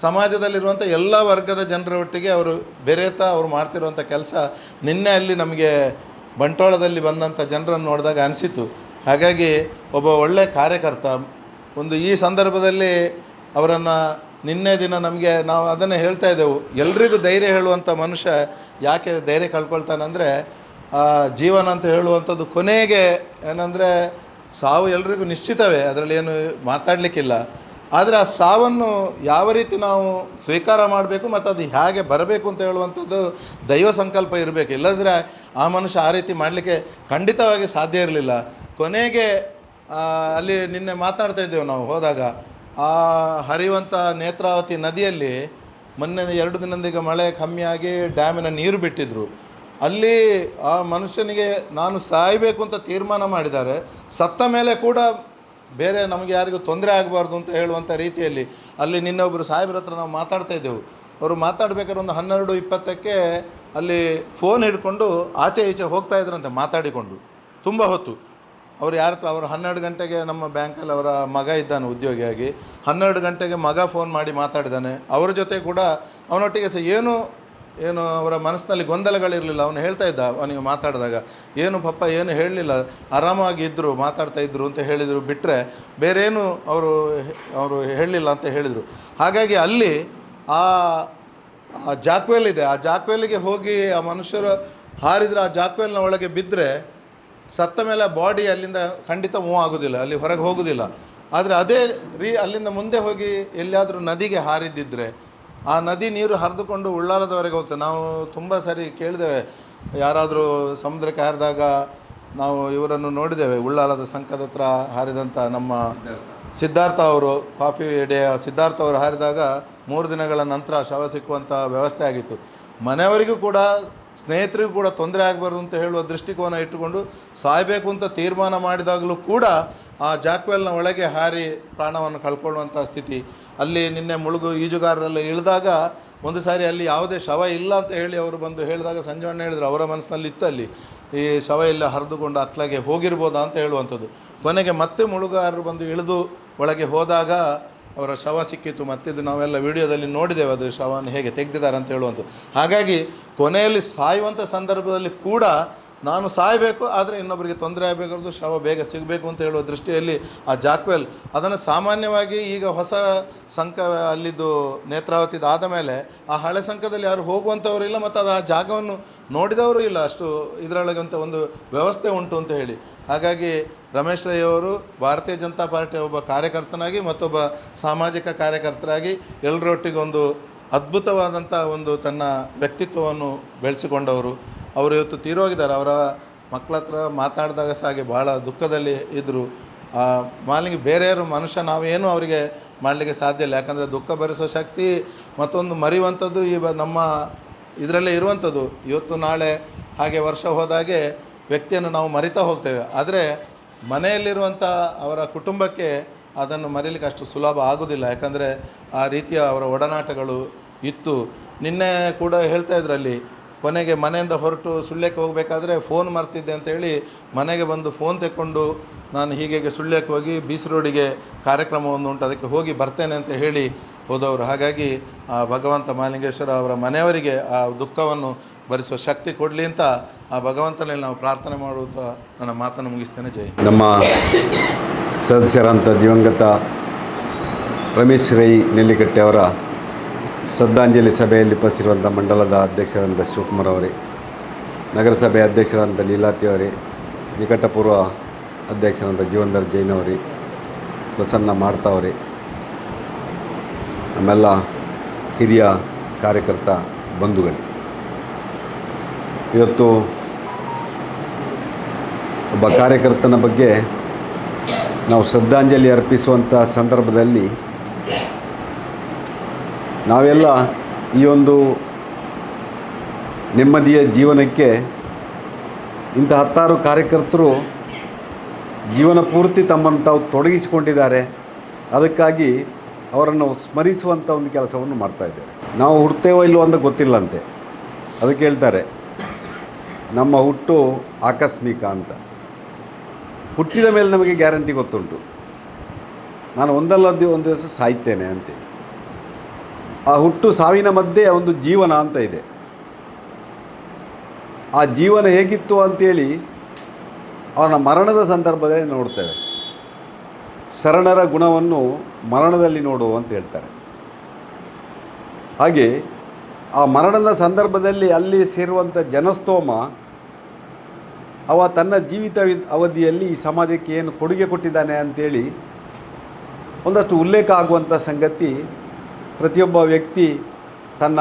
ಸಮಾಜದಲ್ಲಿರುವಂಥ ಎಲ್ಲ ವರ್ಗದ ಜನರ ಒಟ್ಟಿಗೆ ಅವರು ಬೆರೆತಾ ಅವರು ಮಾಡ್ತಿರುವಂಥ ಕೆಲಸ ನಿನ್ನೆ ಅಲ್ಲಿ ನಮಗೆ ಬಂಟ್ವಾಳದಲ್ಲಿ ಬಂದಂಥ ಜನರನ್ನು ನೋಡಿದಾಗ ಅನಿಸಿತು. ಹಾಗಾಗಿ ಒಬ್ಬ ಒಳ್ಳೆಯ ಕಾರ್ಯಕರ್ತ ಒಂದು ಈ ಸಂದರ್ಭದಲ್ಲಿ ಅವರನ್ನು ನಿನ್ನೆ ದಿನ ನಮಗೆ ನಾವು ಅದನ್ನೇ ಹೇಳ್ತಾ ಇದ್ದೆವು, ಎಲ್ರಿಗೂ ಧೈರ್ಯ ಹೇಳುವಂಥ ಮನುಷ್ಯ ಯಾಕೆ ಧೈರ್ಯ ಕಳ್ಕೊಳ್ತಾನಂದರೆ ಜೀವನ ಅಂತ ಹೇಳುವಂಥದ್ದು ಕೊನೆಗೆ ಏನಂದರೆ ಸಾವು ಎಲ್ರಿಗೂ ನಿಶ್ಚಿತವೇ, ಅದರಲ್ಲಿ ಏನು ಮಾತಾಡಲಿಕ್ಕಿಲ್ಲ. ಆದರೆ ಆ ಸಾವನ್ನು ಯಾವ ರೀತಿ ನಾವು ಸ್ವೀಕಾರ ಮಾಡಬೇಕು ಮತ್ತು ಅದು ಹೇಗೆ ಬರಬೇಕು ಅಂತ ಹೇಳುವಂಥದ್ದು ದೈವ ಸಂಕಲ್ಪ ಇರಬೇಕು. ಇಲ್ಲದ್ರೆ ಆ ಮನುಷ್ಯ ಆ ರೀತಿ ಮಾಡಲಿಕ್ಕೆ ಖಂಡಿತವಾಗಿ ಸಾಧ್ಯ ಇರಲಿಲ್ಲ. ಕೊನೆಗೆ ಅಲ್ಲಿ ನಿನ್ನೆ ಮಾತಾಡ್ತಾ ಇದ್ದೇವೆ ನಾವು ಹೋದಾಗ, ಆ ಹರಿಯುವಂಥ ನೇತ್ರಾವತಿ ನದಿಯಲ್ಲಿ ಮೊನ್ನೆ 2 ದಿನದಿಂದ ಮಳೆ ಕಮ್ಮಿಯಾಗಿ ಡ್ಯಾಮಿನ ನೀರು ಬಿಟ್ಟಿದ್ದರು. ಅಲ್ಲಿ ಆ ಮನುಷ್ಯನಿಗೆ ನಾನು ಸಾಯಬೇಕು ಅಂತ ತೀರ್ಮಾನ ಮಾಡಿದ್ದಾರೆ. ಸತ್ತ ಮೇಲೆ ಕೂಡ ಬೇರೆ ನಮಗೆ ಯಾರಿಗೂ ತೊಂದರೆ ಆಗಬಾರ್ದು ಅಂತ ಹೇಳುವಂಥ ರೀತಿಯಲ್ಲಿ ಅಲ್ಲಿ ನಿನ್ನೆ ಒಬ್ಬರು ಸಾಹೇಬ್ರ ಹತ್ರ ನಾವು ಮಾತಾಡ್ತಾ ಇದ್ದೆವು. ಅವರು ಮಾತಾಡಬೇಕಾದ್ರೆ ಒಂದು 12:20ಕ್ಕೆ ಅಲ್ಲಿ ಫೋನ್ ಹಿಡ್ಕೊಂಡು ಆಚೆ ಈಚೆ ಹೋಗ್ತಾ ಇದ್ರಂತೆ ಮಾತಾಡಿಕೊಂಡು ತುಂಬ ಹೊತ್ತು. ಅವ್ರು ಯಾರ ಹತ್ರ ಅವರು 12 ಗಂಟೆಗೆ ನಮ್ಮ ಬ್ಯಾಂಕಲ್ಲಿ ಅವರ ಮಗ ಇದ್ದಾನೆ ಉದ್ಯೋಗಿಯಾಗಿ, 12 ಗಂಟೆಗೆ ಮಗ ಫೋನ್ ಮಾಡಿ ಮಾತಾಡಿದ್ದಾನೆ. ಅವರ ಜೊತೆ ಕೂಡ ಅವನೊಟ್ಟಿಗೆ ಸಹ ಏನು ಅವರ ಮನಸ್ಸಿನಲ್ಲಿ ಗೊಂದಲಗಳಿರಲಿಲ್ಲ. ಅವನು ಹೇಳ್ತಾ ಇದ್ದ, ಅವನಿಗೆ ಮಾತಾಡಿದಾಗ ಏನು ಪಪ್ಪ ಏನು ಹೇಳಲಿಲ್ಲ, ಆರಾಮಾಗಿ ಇದ್ದರು, ಮಾತಾಡ್ತಾ ಇದ್ದರು ಅಂತ ಹೇಳಿದರು, ಬಿಟ್ಟರೆ ಬೇರೇನು ಅವರು ಹೇಳಲಿಲ್ಲ ಅಂತ ಹೇಳಿದರು. ಹಾಗಾಗಿ ಅಲ್ಲಿ ಆ ಜಾಕ್ವೆಲ್ ಇದೆ, ಆ ಜಾಕ್ವೆಲ್ಗೆ ಹೋಗಿ ಆ ಮನುಷ್ಯರು ಹಾರಿದರೆ ಆ ಜಾಕ್ವೆಲ್ನ ಒಳಗೆ ಬಿದ್ದರೆ ಸತ್ತ ಮೇಲೆ ಬಾಡಿ ಅಲ್ಲಿಂದ ಖಂಡಿತ ಮೂವ್ ಆಗೋದಿಲ್ಲ, ಅಲ್ಲಿ ಹೊರಗೆ ಹೋಗೋದಿಲ್ಲ. ಆದರೆ ಅದೇ ಅಲ್ಲಿಂದ ಮುಂದೆ ಹೋಗಿ ಎಲ್ಲಿಯಾದರೂ ನದಿಗೆ ಹಾರಿದ್ದಿದ್ರೆ ಆ ನದಿ ನೀರು ಹರಿದುಕೊಂಡು ಉಳ್ಳಾಲದವರೆಗೆ ಹೋಗ್ತದೆ. ನಾವು ತುಂಬ ಸರಿ ಕೇಳಿದ್ದೇವೆ, ಯಾರಾದರೂ ಸಮುದ್ರಕ್ಕೆ ಹಾರಿದಾಗ ನಾವು ಇವರನ್ನು ನೋಡಿದ್ದೇವೆ. ಉಳ್ಳಾಲದ ಸಂಕದ ಹತ್ರ ಹಾರಿದಂಥ ನಮ್ಮ ಸಿದ್ಧಾರ್ಥ ಅವರು, ಕಾಫಿ ಡೇಯ ಸಿದ್ಧಾರ್ಥ ಅವರು ಹಾರಿದಾಗ 3 ದಿನಗಳ ನಂತರ ಶವ ಸಿಕ್ಕುವಂಥ ವ್ಯವಸ್ಥೆ ಆಗಿತ್ತು. ಮನೆಯವರಿಗೂ ಕೂಡ ಸ್ನೇಹಿತರಿಗೂ ಕೂಡ ತೊಂದರೆ ಆಗಬಾರ್ದು ಅಂತ ಹೇಳುವ ದೃಷ್ಟಿಕೋನ ಇಟ್ಟುಕೊಂಡು ಸಾಯಬೇಕು ಅಂತ ತೀರ್ಮಾನ ಮಾಡಿದಾಗಲೂ ಕೂಡ ಆ ಜಾಕ್ವೆಲ್ನ ಒಳಗೆ ಹಾರಿ ಪ್ರಾಣವನ್ನು ಕಳ್ಕೊಳ್ಳುವಂಥ ಸ್ಥಿತಿ. ಅಲ್ಲಿ ನಿನ್ನೆ ಈಜುಗಾರರೆಲ್ಲ ಇಳಿದಾಗ ಒಂದು ಸಾರಿ ಅಲ್ಲಿ ಯಾವುದೇ ಶವ ಇಲ್ಲ ಅಂತ ಹೇಳಿ ಅವರು ಬಂದು ಹೇಳಿದಾಗ ಸಂಜೀವಣ್ಣ ಹೇಳಿದ್ರು ಅವರ ಮನಸ್ಸಿನಲ್ಲಿ ಇತ್ತು ಅಲ್ಲಿ ಈ ಶವ ಎಲ್ಲ ಹರಿದುಕೊಂಡು ಅತ್ಲಾಗೆ ಹೋಗಿರ್ಬೋದಾ ಅಂತ ಹೇಳುವಂಥದ್ದು. ಕೊನೆಗೆ ಮತ್ತೆ ಮುಳುಗಾರರು ಬಂದು ಇಳಿದು ಒಳಗೆ ಹೋದಾಗ ಅವರ ಶವ ಸಿಕ್ಕಿತ್ತು. ಮತ್ತಿದ್ದು ನಾವೆಲ್ಲ ವಿಡಿಯೋದಲ್ಲಿ ನೋಡಿದ್ದೇವೆ ಅದು ಶವವನ್ನು ಹೇಗೆ ತೆಗೆದಿದ್ದಾರೆ ಅಂತ ಹೇಳುವಂಥದ್ದು. ಹಾಗಾಗಿ ಕೊನೆಯಲ್ಲಿ ಸಾಯುವಂಥ ಸಂದರ್ಭದಲ್ಲಿ ಕೂಡ ನಾನು ಸಾಯಬೇಕು, ಆದರೆ ಇನ್ನೊಬ್ಬರಿಗೆ ತೊಂದರೆ ಆಗಬೇಕಾದ್ರು ಶವ ಬೇಗ ಸಿಗಬೇಕು ಅಂತ ಹೇಳುವ ದೃಷ್ಟಿಯಲ್ಲಿ ಆ ಜಾಕ್ವೆಲ್ ಅದನ್ನು ಸಾಮಾನ್ಯವಾಗಿ ಈಗ ಹೊಸ ಸಂಕ ಅಲ್ಲಿದ್ದು ನೇತ್ರಾವತಿದು ಆದ ಮೇಲೆ ಆ ಹಳೆ ಸಂಕದಲ್ಲಿ ಯಾರು ಹೋಗುವಂಥವರು ಇಲ್ಲ, ಮತ್ತು ಅದು ಆ ಜಾಗವನ್ನು ನೋಡಿದವರು ಇಲ್ಲ. ಅಷ್ಟು ಇದರೊಳಗೆ ಅಂತ ಒಂದು ವ್ಯವಸ್ಥೆ ಉಂಟು ಅಂತ ಹೇಳಿ. ಹಾಗಾಗಿ ರಮೇಶ್ ರೈ ಅವರು ಭಾರತೀಯ ಜನತಾ ಪಾರ್ಟಿಯ ಒಬ್ಬ ಕಾರ್ಯಕರ್ತನಾಗಿ ಮತ್ತೊಬ್ಬ ಸಾಮಾಜಿಕ ಕಾರ್ಯಕರ್ತರಾಗಿ ಎಲ್ಲರೊಟ್ಟಿಗೆ ಒಂದು ಅದ್ಭುತವಾದಂಥ ಒಂದು ತನ್ನ ವ್ಯಕ್ತಿತ್ವವನ್ನು ಬೆಳೆಸಿಕೊಂಡವರು. ಅವರು ಇವತ್ತು ತೀರೋಗಿದ್ದಾರೆ. ಅವರ ಮಕ್ಕಳ ಹತ್ರ ಮಾತಾಡಿದಾಗ ಸಹ ಹಾಗೆ ಭಾಳ ದುಃಖದಲ್ಲಿ ಇದ್ದರು. ಮಾಲಿಗೆ ಬೇರೆಯವರು ಮನುಷ್ಯ ನಾವೇನು ಅವರಿಗೆ ಮಾಡಲಿಕ್ಕೆ ಸಾಧ್ಯ ಇಲ್ಲ. ಯಾಕಂದರೆ ದುಃಖ ಭರಿಸೋ ಶಕ್ತಿ ಮತ್ತೊಂದು ಮರೆಯುವಂಥದ್ದು ನಮ್ಮ ಇದರಲ್ಲೇ ಇರುವಂಥದ್ದು. ಇವತ್ತು ನಾಳೆ ಹಾಗೆ ವರ್ಷ ಹೋದಾಗೆ ವ್ಯಕ್ತಿಯನ್ನು ನಾವು ಮರಿತಾ ಹೋಗ್ತೇವೆ. ಆದರೆ ಮನೆಯಲ್ಲಿರುವಂಥ ಅವರ ಕುಟುಂಬಕ್ಕೆ ಅದನ್ನು ಮರೀಲಿಕ್ಕೆ ಅಷ್ಟು ಸುಲಭ ಆಗೋದಿಲ್ಲ. ಯಾಕಂದರೆ ಆ ರೀತಿಯ ಅವರ ಒಡನಾಟಗಳು ಇತ್ತು. ನಿನ್ನೆ ಕೂಡ ಹೇಳ್ತಾ ಇದ್ರಲ್ಲಿ, ಕೊನೆಗೆ ಮನೆಯಿಂದ ಹೊರಟು ಸುಳ್ಯಕ್ಕೆ ಹೋಗಬೇಕಾದ್ರೆ ಫೋನ್ ಮರ್ತಿದ್ದೆ ಅಂತೇಳಿ ಮನೆಗೆ ಬಂದು ಫೋನ್ ತೆಕ್ಕೊಂಡು ನಾನು ಹೀಗೆ ಸುಳ್ಯಕ್ಕೆ ಹೋಗಿ BC ರೋಡಿಗೆ ಕಾರ್ಯಕ್ರಮವನ್ನು ಉಂಟು ಅದಕ್ಕೆ ಹೋಗಿ ಬರ್ತೇನೆ ಅಂತ ಹೇಳಿ ಹೋದವರು. ಹಾಗಾಗಿ ಆ ಭಗವಂತ ಮಹಾಲಿಂಗೇಶ್ವರ ಅವರ ಮನೆಯವರಿಗೆ ಆ ದುಃಖವನ್ನು ಭರಿಸುವ ಶಕ್ತಿ ಕೊಡಲಿ ಅಂತ ಆ ಭಗವಂತನಲ್ಲಿ ನಾವು ಪ್ರಾರ್ಥನೆ ಮಾಡುತ್ತಾ ನನ್ನ ಮಾತನ್ನು ಮುಗಿಸ್ತೇನೆ. ಜೈ. ನಮ್ಮ ಸದಸ್ಯರಂಥ ದಿವಂಗತ ರಮೇಶ್ ರೈ ನೆಲ್ಲಿಕಟ್ಟೆ ಅವರ ಶ್ರದ್ಧಾಂಜಲಿ ಸಭೆಯಲ್ಲಿ ಉಪಸ್ಥಿರುವಂಥ ಮಂಡಲದ ಅಧ್ಯಕ್ಷರಾದಂಥ ಶಿವಕುಮಾರ್ ಅವರೇ, ನಗರಸಭೆ ಅಧ್ಯಕ್ಷರಾದಂಥ ಲೀಲಾತಿ ಅವರೇ, ನಿಕಟಪೂರ್ವ ಅಧ್ಯಕ್ಷರಾದಂಥ ಜೀವನ್ಧರ್ ಜೈನ್ ಅವರೇ, ಪ್ರಸನ್ನ ಮಾಡ್ತಾ ಅವರೇ, ನಮ್ಮೆಲ್ಲ ಹಿರಿಯ ಕಾರ್ಯಕರ್ತ ಬಂಧುಗಳೇ, ಇವತ್ತು ಒಬ್ಬ ಕಾರ್ಯಕರ್ತನ ಬಗ್ಗೆ ನಾವು ಶ್ರದ್ಧಾಂಜಲಿ ಅರ್ಪಿಸುವಂಥ ಸಂದರ್ಭದಲ್ಲಿ ನಾವೆಲ್ಲ ಈ ಒಂದು ನೆಮ್ಮದಿಯ ಜೀವನಕ್ಕೆ ಇಂಥ 10 ಕಾರ್ಯಕರ್ತರು ಜೀವನ ಪೂರ್ತಿ ತಮ್ಮನ್ನು ತಾವು ತೊಡಗಿಸಿಕೊಂಡಿದ್ದಾರೆ. ಅದಕ್ಕಾಗಿ ಅವರನ್ನು ಸ್ಮರಿಸುವಂಥ ಒಂದು ಕೆಲಸವನ್ನು ಮಾಡ್ತಾಯಿದ್ದೇವೆ. ನಾವು ಹುಡ್ತೇವೋ ಇಲ್ಲವೋ ಅಂತ ಗೊತ್ತಿಲ್ಲಂತೆ. ಅದಕ್ಕೆ ಹೇಳ್ತಾರೆ ನಮ್ಮ ಹುಟ್ಟು ಆಕಸ್ಮಿಕ ಅಂತ. ಹುಟ್ಟಿದ ಮೇಲೆ ನಮಗೆ ಗ್ಯಾರಂಟಿ ಗೊತ್ತುಂಟು, ನಾನು ಒಂದು ದಿವಸ ಸಾಯ್ತೇನೆ ಅಂತೇಳಿ. ಆ ಹುಟ್ಟು ಸಾವಿನ ಮಧ್ಯೆ ಒಂದು ಜೀವನ ಅಂತ ಇದೆ. ಆ ಜೀವನ ಹೇಗಿತ್ತು ಅಂಥೇಳಿ ಅವನ ಮರಣದ ಸಂದರ್ಭದಲ್ಲಿ ನೋಡ್ತೇವೆ. ಶರಣರ ಗುಣವನ್ನು ಮರಣದಲ್ಲಿ ನೋಡು ಅಂತ ಹೇಳ್ತಾರೆ. ಹಾಗೆ ಆ ಮರಣದ ಸಂದರ್ಭದಲ್ಲಿ ಅಲ್ಲಿ ಸೇರುವಂಥ ಜನಸ್ತೋಮ ಅವ ತನ್ನ ಜೀವಿತ ಅವಧಿಯಲ್ಲಿ ಈ ಸಮಾಜಕ್ಕೆ ಏನು ಕೊಡುಗೆ ಕೊಟ್ಟಿದ್ದಾನೆ ಅಂಥೇಳಿ ಒಂದಷ್ಟು ಉಲ್ಲೇಖ ಆಗುವಂಥ ಸಂಗತಿ ಪ್ರತಿಯೊಬ್ಬ ವ್ಯಕ್ತಿ ತನ್ನ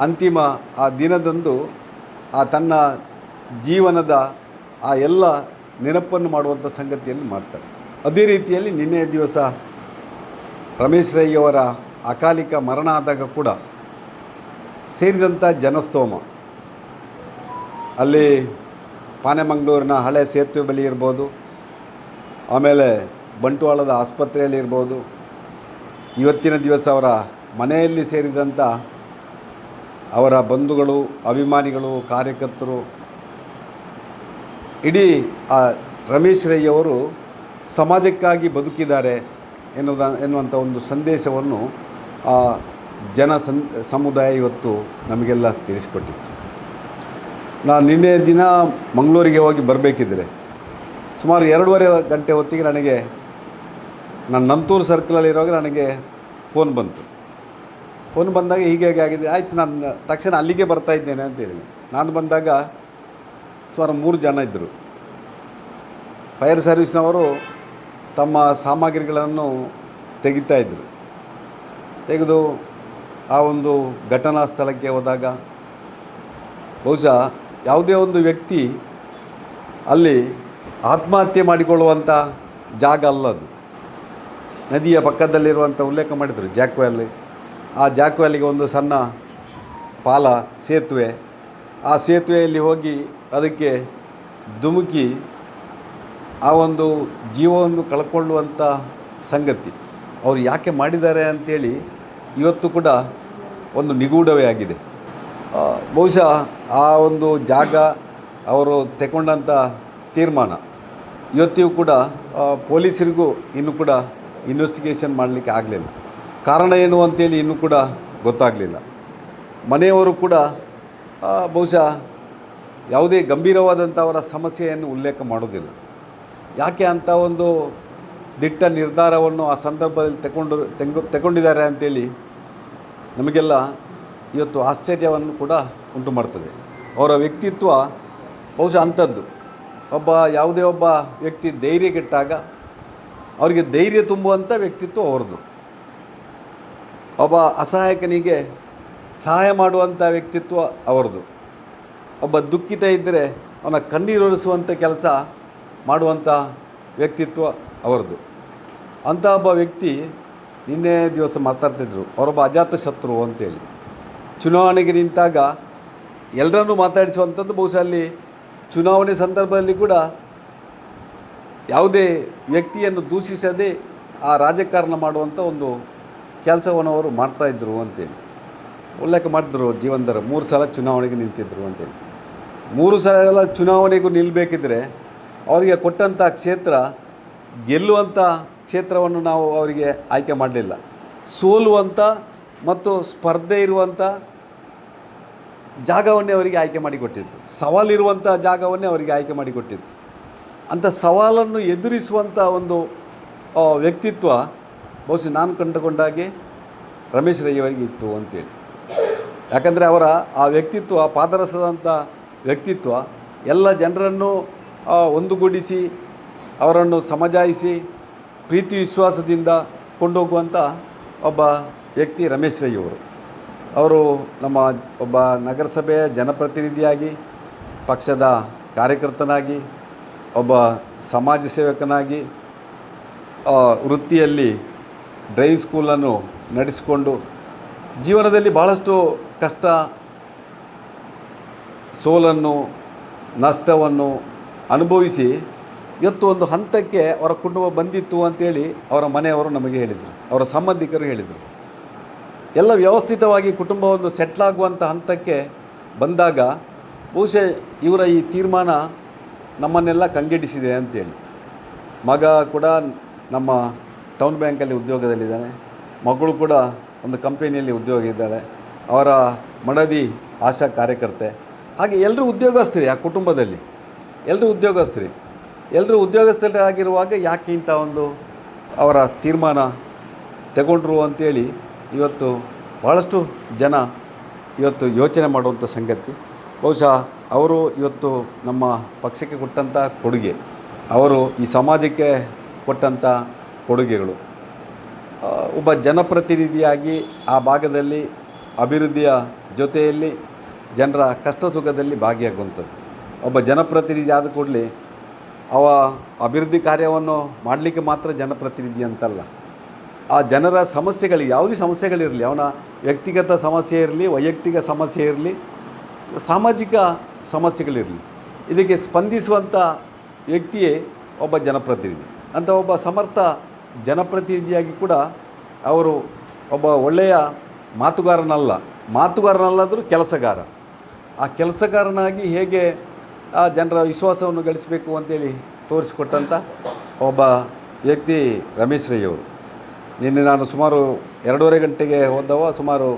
ಅಂತಿಮ ಆ ದಿನದಂದು ಆ ತನ್ನ ಜೀವನದ ಆ ಎಲ್ಲ ನೆನಪನ್ನು ಮಾಡುವಂಥ ಸಂಗತಿಯನ್ನು ಮಾಡ್ತಾರೆ. ಅದೇ ರೀತಿಯಲ್ಲಿ ನಿನ್ನೆಯ ದಿವಸ ರಮೇಶ್ ರೈ ಅವರ ಅಕಾಲಿಕ ಮರಣ ಆದಾಗ ಕೂಡ ಸೇರಿದಂಥ ಜನಸ್ತೋಮ ಅಲ್ಲಿ ಪಾನೆಮಂಗಳೂರಿನ ಹಳೆ ಸೇತುವೆ ಬಳಿ ಇರ್ಬೋದು, ಆಮೇಲೆ ಬಂಟ್ವಾಳದ ಆಸ್ಪತ್ರೆಯಲ್ಲಿ ಇರ್ಬೋದು, ಇವತ್ತಿನ ದಿವಸ ಅವರ ಮನೆಯಲ್ಲಿ ಸೇರಿದಂಥ ಅವರ ಬಂಧುಗಳು, ಅಭಿಮಾನಿಗಳು, ಕಾರ್ಯಕರ್ತರು, ಇಡೀ ಆ ರಮೇಶ್ ರೈ ಅವರು ಸಮಾಜಕ್ಕಾಗಿ ಬದುಕಿದ್ದಾರೆ ಎನ್ನುವಂಥ ಒಂದು ಸಂದೇಶವನ್ನು ಆ ಸಮುದಾಯ ಇವತ್ತು ನಮಗೆಲ್ಲ ತಿಳಿಸಿಕೊಟ್ಟಿತ್ತು. ನಾನು ನಿನ್ನೆ ದಿನ ಮಂಗಳೂರಿಗೆ ಹೋಗಿ ಬರಬೇಕಿದ್ರೆ ಸುಮಾರು 2.5 ಗಂಟೆ ಹೊತ್ತಿಗೆ ನಾನು ನಂತೂರು ಸರ್ಕಲಲ್ಲಿರುವಾಗ ನನಗೆ ಫೋನ್ ಬಂತು. ಫೋನ್ ಬಂದಾಗ ಹೀಗೆ ಆಗಿದೆ, ಆಯಿತು ನಾನು ತಕ್ಷಣ ಅಲ್ಲಿಗೆ ಬರ್ತಾ ಇದ್ದೇನೆ ಅಂತ ಹೇಳಿದೆ. ನಾನು ಬಂದಾಗ ಸುಮಾರು 3 ಜನ ಇದ್ದರು. ಫೈರ್ ಸರ್ವಿಸ್ನವರು ತಮ್ಮ ಸಾಮಗ್ರಿಗಳನ್ನು ತೆಗಿತಾಯಿದ್ರು. ತೆಗೆದು ಆ ಒಂದು ಘಟನಾ ಸ್ಥಳಕ್ಕೆ ಹೋದಾಗ ಬಹುಶಃ ಯಾವುದೇ ಒಂದು ವ್ಯಕ್ತಿ ಅಲ್ಲಿ ಆತ್ಮಹತ್ಯೆ ಮಾಡಿಕೊಳ್ಳುವಂಥ ಜಾಗ ಅಲ್ಲದು. ನದಿಯ ಪಕ್ಕದಲ್ಲಿರುವಂಥ ಉಲ್ಲೇಖ ಮಾಡಿದರು ಜಾಕ್ ವ್ಯಾಲಿ. ಆ ಜಾಕ್ ವ್ಯಾಲಿಗೆ ಒಂದು ಸಣ್ಣ ಪಾಲ ಸೇತುವೆ, ಆ ಸೇತುವೆಯಲ್ಲಿ ಹೋಗಿ ಅದಕ್ಕೆ ಧುಮುಕಿ ಆ ಒಂದು ಜೀವವನ್ನು ಕಳ್ಕೊಳ್ಳುವಂಥ ಸಂಗತಿ ಅವರು ಯಾಕೆ ಮಾಡಿದ್ದಾರೆ ಅಂಥೇಳಿ ಇವತ್ತು ಕೂಡ ಒಂದು ನಿಗೂಢವೇ ಆಗಿದೆ. ಬಹುಶಃ ಆ ಒಂದು ಜಾಗ ಅವರು ತಗೊಂಡಂಥ ತೀರ್ಮಾನ ಇವತ್ತಿಗೂ ಕೂಡ ಪೊಲೀಸರಿಗೂ ಇನ್ನೂ ಕೂಡ ಇನ್ವೆಸ್ಟಿಗೇಷನ್ ಮಾಡಲಿಕ್ಕೆ ಆಗಲಿಲ್ಲ. ಕಾರಣ ಏನು ಅಂತೇಳಿ ಇನ್ನೂ ಕೂಡ ಗೊತ್ತಾಗಲಿಲ್ಲ. ಮನೆಯವರು ಕೂಡ ಬಹುಶಃ ಯಾವುದೇ ಗಂಭೀರವಾದಂಥ ಅವರ ಸಮಸ್ಯೆಯನ್ನು ಉಲ್ಲೇಖ ಮಾಡೋದಿಲ್ಲ. ಯಾಕೆ ಅಂಥ ಒಂದು ದಿಟ್ಟ ನಿರ್ಧಾರವನ್ನು ಆ ಸಂದರ್ಭದಲ್ಲಿ ತಗೊಂಡಿದ್ದಾರೆ ಅಂಥೇಳಿ ನಮಗೆಲ್ಲ ಇವತ್ತು ಆಶ್ಚರ್ಯವನ್ನು ಕೂಡ ಉಂಟು ಮಾಡ್ತದೆ. ಅವರ ವ್ಯಕ್ತಿತ್ವ ಬಹುಶಃ ಅಂಥದ್ದು. ಯಾವುದೇ ಒಬ್ಬ ವ್ಯಕ್ತಿ ಧೈರ್ಯ ಕೆಟ್ಟಾಗ ಅವರಿಗೆ ಧೈರ್ಯ ತುಂಬುವಂಥ ವ್ಯಕ್ತಿತ್ವ ಅವ್ರದ್ದು. ಒಬ್ಬ ಅಸಹಾಯಕನಿಗೆ ಸಹಾಯ ಮಾಡುವಂಥ ವ್ಯಕ್ತಿತ್ವ ಅವರದು. ಒಬ್ಬ ದುಃಖಿತ ಇದ್ದರೆ ಅವನ ಕಣ್ಣೀರೊರೆಸುವಂಥ ಕೆಲಸ ಮಾಡುವಂಥ ವ್ಯಕ್ತಿತ್ವ ಅವರದು. ಅಂಥ ಒಬ್ಬ ವ್ಯಕ್ತಿ ನಿನ್ನೆ ದಿವಸ ಮಾತಾಡ್ತಿದ್ರು, ಅವರೊಬ್ಬ ಅಜಾತ ಶತ್ರು ಅಂತೇಳಿ. ಚುನಾವಣೆಗೆ ನಿಂತಾಗ ಎಲ್ಲರನ್ನೂ ಮಾತಾಡಿಸುವಂಥದ್ದು. ಬಹುಶಃ ಅಲ್ಲಿ ಚುನಾವಣೆ ಸಂದರ್ಭದಲ್ಲಿ ಕೂಡ ಯಾವುದೇ ವ್ಯಕ್ತಿಯನ್ನು ದೂಷಿಸದೆ ಆ ರಾಜಕಾರಣ ಮಾಡುವಂಥ ಒಂದು ಕೆಲಸವನ್ನು ಅವರು ಮಾಡ್ತಾಯಿದ್ರು ಅಂತೇಳಿ ಉಲ್ಲೇಖ ಮಾಡಿದ್ರು. ಜೀವನದರ 3 ಸಲ ಚುನಾವಣೆಗೆ ನಿಂತಿದ್ದರು ಅಂತೇಳಿ. 3 ಸಲ ಚುನಾವಣೆಗೂ ನಿಲ್ಲಬೇಕಿದ್ರೆ ಅವರಿಗೆ ಕೊಟ್ಟಂಥ ಕ್ಷೇತ್ರ ಗೆಲ್ಲುವಂಥ ಕ್ಷೇತ್ರವನ್ನು ನಾವು ಅವರಿಗೆ ಆಯ್ಕೆ ಮಾಡಲಿಲ್ಲ. ಸೋಲುವಂಥ ಮತ್ತು ಸ್ಪರ್ಧೆ ಇರುವಂಥ ಜಾಗವನ್ನೇ ಅವರಿಗೆ ಆಯ್ಕೆ ಮಾಡಿಕೊಟ್ಟಿತ್ತು. ಸವಾಲಿರುವಂಥ ಜಾಗವನ್ನೇ ಅವರಿಗೆ ಆಯ್ಕೆ ಮಾಡಿಕೊಟ್ಟಿತ್ತು. ಅಂಥ ಸವಾಲನ್ನು ಎದುರಿಸುವಂಥ ಒಂದು ವ್ಯಕ್ತಿತ್ವ ಬಹುಶಃ ನಾನು ಕಂಡುಕೊಂಡಾಗೆ ರಮೇಶ್ ರೈ ಅವರಿಗೆ ಇತ್ತು ಅಂತೇಳಿ. ಯಾಕಂದರೆ ಅವರ ಆ ವ್ಯಕ್ತಿತ್ವ, ಪಾದರಸದಂಥ ವ್ಯಕ್ತಿತ್ವ, ಎಲ್ಲ ಜನರನ್ನು ಒಂದುಗೂಡಿಸಿ ಅವರನ್ನು ಸಮಜಾಯಿಸಿ ಪ್ರೀತಿ ವಿಶ್ವಾಸದಿಂದ ಕೊಂಡೋಗುವಂಥ ಒಬ್ಬ ವ್ಯಕ್ತಿ ರಮೇಶ್ ರೈ ಅವರು ನಮ್ಮ ಒಬ್ಬ ನಗರಸಭೆಯ ಜನಪ್ರತಿನಿಧಿಯಾಗಿ, ಪಕ್ಷದ ಕಾರ್ಯಕರ್ತನಾಗಿ, ಒಬ್ಬ ಸಮಾಜ ಸೇವಕನಾಗಿ, ವೃತ್ತಿಯಲ್ಲಿ ಡ್ರೈವಿಂಗ್ ಸ್ಕೂಲನ್ನು ನಡೆಸಿಕೊಂಡು ಜೀವನದಲ್ಲಿ ಭಾಳಷ್ಟು ಕಷ್ಟ, ಸೋಲನ್ನು, ನಷ್ಟವನ್ನು ಅನುಭವಿಸಿ ಇವತ್ತು ಒಂದು ಹಂತಕ್ಕೆ ಅವರ ಕುಟುಂಬ ಬಂದಿತ್ತು ಅಂತೇಳಿ ಅವರ ಮನೆಯವರು ನಮಗೆ ಹೇಳಿದರು, ಅವರ ಸಂಬಂಧಿಕರು ಹೇಳಿದರು. ಎಲ್ಲ ವ್ಯವಸ್ಥಿತವಾಗಿ ಕುಟುಂಬವನ್ನು ಸೆಟ್ಲಾಗುವಂಥ ಹಂತಕ್ಕೆ ಬಂದಾಗ ಬಹುಶಃ ಇವರ ಈ ತೀರ್ಮಾನ ನಮ್ಮನ್ನೆಲ್ಲ ಕಂಗೆಡಿಸಿದೆ ಅಂತೇಳಿ. ಮಗ ಕೂಡ ನಮ್ಮ ಟೌನ್ ಬ್ಯಾಂಕಲ್ಲಿ ಉದ್ಯೋಗದಲ್ಲಿದ್ದಾನೆ, ಮಗಳು ಕೂಡ ಒಂದು ಕಂಪನಿಯಲ್ಲಿ ಉದ್ಯೋಗ ಇದ್ದಾಳೆ, ಅವರ ಮಡದಿ ಆಶಾ ಕಾರ್ಯಕರ್ತೆ. ಹಾಗೆ ಎಲ್ಲರೂ ಉದ್ಯೋಗಸ್ಥರೇ, ಆ ಕುಟುಂಬದಲ್ಲಿ ಎಲ್ಲರೂ ಉದ್ಯೋಗಸ್ಥರಾಗಿರುವಾಗ ಯಾಕೆ ಇಂಥ ಒಂದು ಅವರ ತೀರ್ಮಾನ ತಗೊಂಡ್ರು ಅಂಥೇಳಿ ಇವತ್ತು ಭಾಳಷ್ಟು ಜನ ಇವತ್ತು ಯೋಚನೆ ಮಾಡುವಂಥ ಸಂಗತಿ. ಬಹುಶಃ ಅವರು ಇವತ್ತು ನಮ್ಮ ಪಕ್ಷಕ್ಕೆ ಕೊಟ್ಟಂಥ ಕೊಡುಗೆ, ಅವರು ಈ ಸಮಾಜಕ್ಕೆ ಕೊಟ್ಟಂಥ ಕೊಡುಗೆಗಳು, ಒಬ್ಬ ಜನಪ್ರತಿನಿಧಿಯಾಗಿ ಆ ಭಾಗದಲ್ಲಿ ಅಭಿವೃದ್ಧಿಯ ಜೊತೆಯಲ್ಲಿ ಜನರ ಕಷ್ಟ ಸುಖದಲ್ಲಿ ಭಾಗಿಯಾಗುವಂಥದ್ದು. ಒಬ್ಬ ಜನಪ್ರತಿನಿಧಿ ಆದ ಕೂಡಲೇ ಅವ ಅಭಿವೃದ್ಧಿ ಕಾರ್ಯವನ್ನು ಮಾಡಲಿಕ್ಕೆ ಮಾತ್ರ ಜನಪ್ರತಿನಿಧಿ ಅಂತಲ್ಲ, ಆ ಜನರ ಸಮಸ್ಯೆಗಳಿಗೆ, ಯಾವುದೇ ಸಮಸ್ಯೆಗಳಿರಲಿ, ಅವನ ವ್ಯಕ್ತಿಗತ ಸಮಸ್ಯೆ ಇರಲಿ, ವೈಯಕ್ತಿಕ ಸಮಸ್ಯೆ ಇರಲಿ, ಸಾಮಾಜಿಕ ಸಮಸ್ಯೆಗಳಿರಲಿ, ಇದಕ್ಕೆ ಸ್ಪಂದಿಸುವಂಥ ವ್ಯಕ್ತಿಯೇ ಒಬ್ಬ ಜನಪ್ರತಿನಿಧಿ. ಅಂತ ಒಬ್ಬ ಸಮರ್ಥ ಜನಪ್ರತಿನಿಧಿಯಾಗಿ ಕೂಡ ಅವರು ಒಬ್ಬ ಒಳ್ಳೆಯ ಮಾತುಗಾರನಲ್ಲಾದರೂ ಕೆಲಸಗಾರ. ಆ ಕೆಲಸಗಾರನಾಗಿ ಹೇಗೆ ಆ ಜನರ ವಿಶ್ವಾಸವನ್ನು ಗಳಿಸಬೇಕು ಅಂತೇಳಿ ತೋರಿಸಿಕೊಟ್ಟಂಥ ಒಬ್ಬ ವ್ಯಕ್ತಿ ರಮೇಶ್ ರೈ ಅವರು. ನಿನ್ನೆ ನಾನು ಸುಮಾರು 2.5 ಗಂಟೆಗೆ ಹೋದವ, ಸುಮಾರು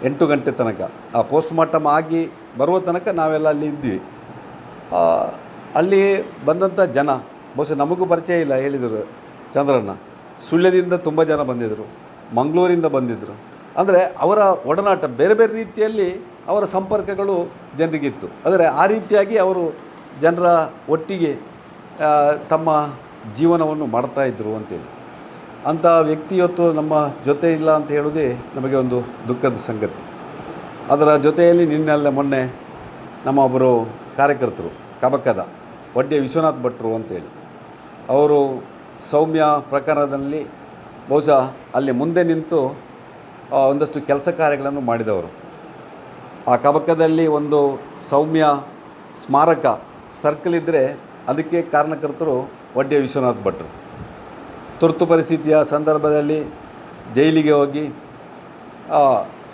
8 ಗಂಟೆ ತನಕ ಆ ಪೋಸ್ಟ್ ಮಾರ್ಟಮ್ ಆಗಿ ಬರುವ ತನಕ ನಾವೆಲ್ಲ ಅಲ್ಲಿ ಇದ್ವಿ. ಅಲ್ಲಿ ಬಂದಂಥ ಜನ ಬಹುಶಃ ನಮಗೂ ಪರಿಚಯ ಇಲ್ಲ, ಹೇಳಿದರು ಚಂದ್ರಣ್ಣ. ಸುಳ್ಯದಿಂದ ತುಂಬ ಜನ ಬಂದಿದ್ದರು, ಮಂಗಳೂರಿಂದ ಬಂದಿದ್ದರು. ಅಂದರೆ ಅವರ ಒಡನಾಟ ಬೇರೆ ಬೇರೆ ರೀತಿಯಲ್ಲಿ ಅವರ ಸಂಪರ್ಕಗಳು ಜನರಿಗಿತ್ತು. ಆದರೆ ಆ ರೀತಿಯಾಗಿ ಅವರು ಜನರ ಒಟ್ಟಿಗೆ ತಮ್ಮ ಜೀವನವನ್ನು ಮಾಡ್ತಾಯಿದ್ರು ಅಂತೇಳಿ. ಅಂಥ ವ್ಯಕ್ತಿ ಇವತ್ತು ನಮ್ಮ ಜೊತೆ ಇಲ್ಲ ಅಂತ ಹೇಳೋದೇ ನಮಗೆ ಒಂದು ದುಃಖದ ಸಂಗತಿ. ಅದರ ಜೊತೆಯಲ್ಲಿ ಮೊನ್ನೆ ನಮ್ಮ ಒಬ್ಬರು ಕಾರ್ಯಕರ್ತರು ಕಬಕದ ವಡ್ಡೆ ವಿಶ್ವನಾಥ್ ಭಟ್ರು ಅಂತೇಳಿ ಅವರು ಸೌಮ್ಯ ಪ್ರಕರಣದಲ್ಲಿ ಬಹುಶಃ ಅಲ್ಲಿ ಮುಂದೆ ನಿಂತು ಒಂದಷ್ಟು ಕೆಲಸ ಕಾರ್ಯಗಳನ್ನು ಮಾಡಿದವರು. ಆ ಕಬಕದಲ್ಲಿ ಒಂದು ಸೌಮ್ಯ ಸ್ಮಾರಕ ಸರ್ಕಲ್ ಇದ್ದರೆ ಅದಕ್ಕೆ ಕಾರಣಕರ್ತರು ವಡ್ಡೆ ವಿಶ್ವನಾಥ್ ಭಟ್ರು. ತುರ್ತು ಪರಿಸ್ಥಿತಿಯ ಸಂದರ್ಭದಲ್ಲಿ ಜೈಲಿಗೆ ಹೋಗಿ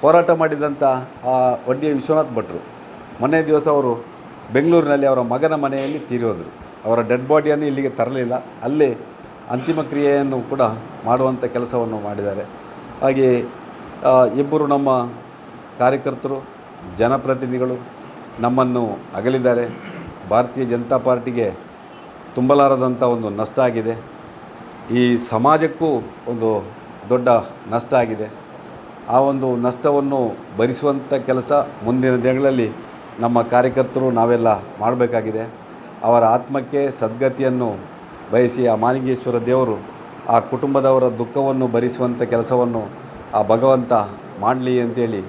ಹೋರಾಟ ಮಾಡಿದಂಥ ಆ ವಡ್ಡೆ ವಿಶ್ವನಾಥ್ ಭಟ್ರು ಮೊನ್ನೆ ದಿವಸ ಅವರು ಬೆಂಗಳೂರಿನಲ್ಲಿ ಅವರ ಮಗನ ಮನೆಯಲ್ಲಿ ತೀರೋದರು. ಅವರ ಡೆಡ್ ಬಾಡಿಯನ್ನು ಇಲ್ಲಿಗೆ ತರಲಿಲ್ಲ, ಅಲ್ಲೇ ಅಂತಿಮ ಕ್ರಿಯೆಯನ್ನು ಕೂಡ ಮಾಡುವಂಥ ಕೆಲಸವನ್ನು ಮಾಡಿದ್ದಾರೆ. ಹಾಗೆ ಇಬ್ಬರು ನಮ್ಮ ಕಾರ್ಯಕರ್ತರು ಜನಪ್ರತಿನಿಧಿಗಳು ನಮ್ಮನ್ನು ಅಗಲಿದ್ದಾರೆ. ಭಾರತೀಯ ಜನತಾ ಪಾರ್ಟಿಗೆ ತುಂಬಲಾರದಂಥ ಒಂದು ನಷ್ಟ ಆಗಿದೆ. ಈ ಸಮಾಜಕ್ಕೂ ಒಂದು ದೊಡ್ಡ ನಷ್ಟ ಆಗಿದೆ. ಆ ಒಂದು ನಷ್ಟವನ್ನು ಭರಿಸುವಂಥ ಕೆಲಸ ಮುಂದಿನ ದಿನಗಳಲ್ಲಿ ನಮ್ಮ ಕಾರ್ಯಕರ್ತರು ನಾವೆಲ್ಲ ಮಾಡಬೇಕಾಗಿದೆ. ಅವರ ಆತ್ಮಕ್ಕೆ ಸದ್ಗತಿಯನ್ನು ಬಯಸಿ ಆ ಮಾಲಿಂಗೇಶ್ವರ ದೇವರು ಆ ಕುಟುಂಬದವರ ದುಃಖವನ್ನು ಭರಿಸುವಂಥ ಕೆಲಸವನ್ನು ಆ ಭಗವಂತ ಮಾಡಲಿ ಅಂತೇಳಿ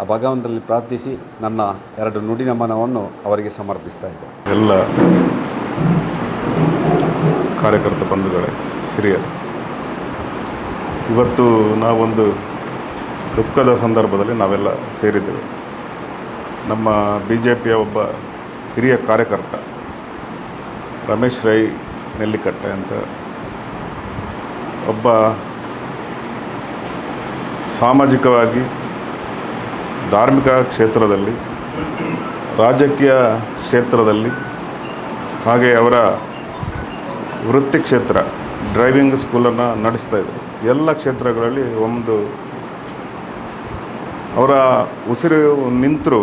ಆ ಭಗವಂತನಲ್ಲಿ ಪ್ರಾರ್ಥಿಸಿ ನನ್ನ 2 ನುಡಿ ನಮನವನ್ನು ಅವರಿಗೆ ಸಮರ್ಪಿಸ್ತಾ ಇದ್ದೇನೆ. ಎಲ್ಲ ಕಾರ್ಯಕರ್ತ ಬಂಧುಗಳೇ, ಹಿರಿಯರು, ಇವತ್ತು ನಾವೊಂದು ದುಃಖದ ಸಂದರ್ಭದಲ್ಲಿ ನಾವೆಲ್ಲ ಸೇರಿದ್ದೇವೆ. ನಮ್ಮ BJPಯ ಒಬ್ಬ ಹಿರಿಯ ಕಾರ್ಯಕರ್ತ ರಮೇಶ್ ರೈ ನೆಲ್ಲಿಕಟ್ಟೆ ಅಂತ ಒಬ್ಬ ಸಾಮಾಜಿಕವಾಗಿ ಧಾರ್ಮಿಕ ಕ್ಷೇತ್ರದಲ್ಲಿ, ರಾಜಕೀಯ ಕ್ಷೇತ್ರದಲ್ಲಿ, ಹಾಗೆ ಅವರ ವೃತ್ತಿ ಕ್ಷೇತ್ರ ಡ್ರೈವಿಂಗ್ ಸ್ಕೂಲನ್ನು ನಡೆಸ್ತಾಯಿದ್ರು. ಎಲ್ಲ ಕ್ಷೇತ್ರಗಳಲ್ಲಿ ಒಂದು ಅವರ ಉಸಿರು ನಿಂತರೂ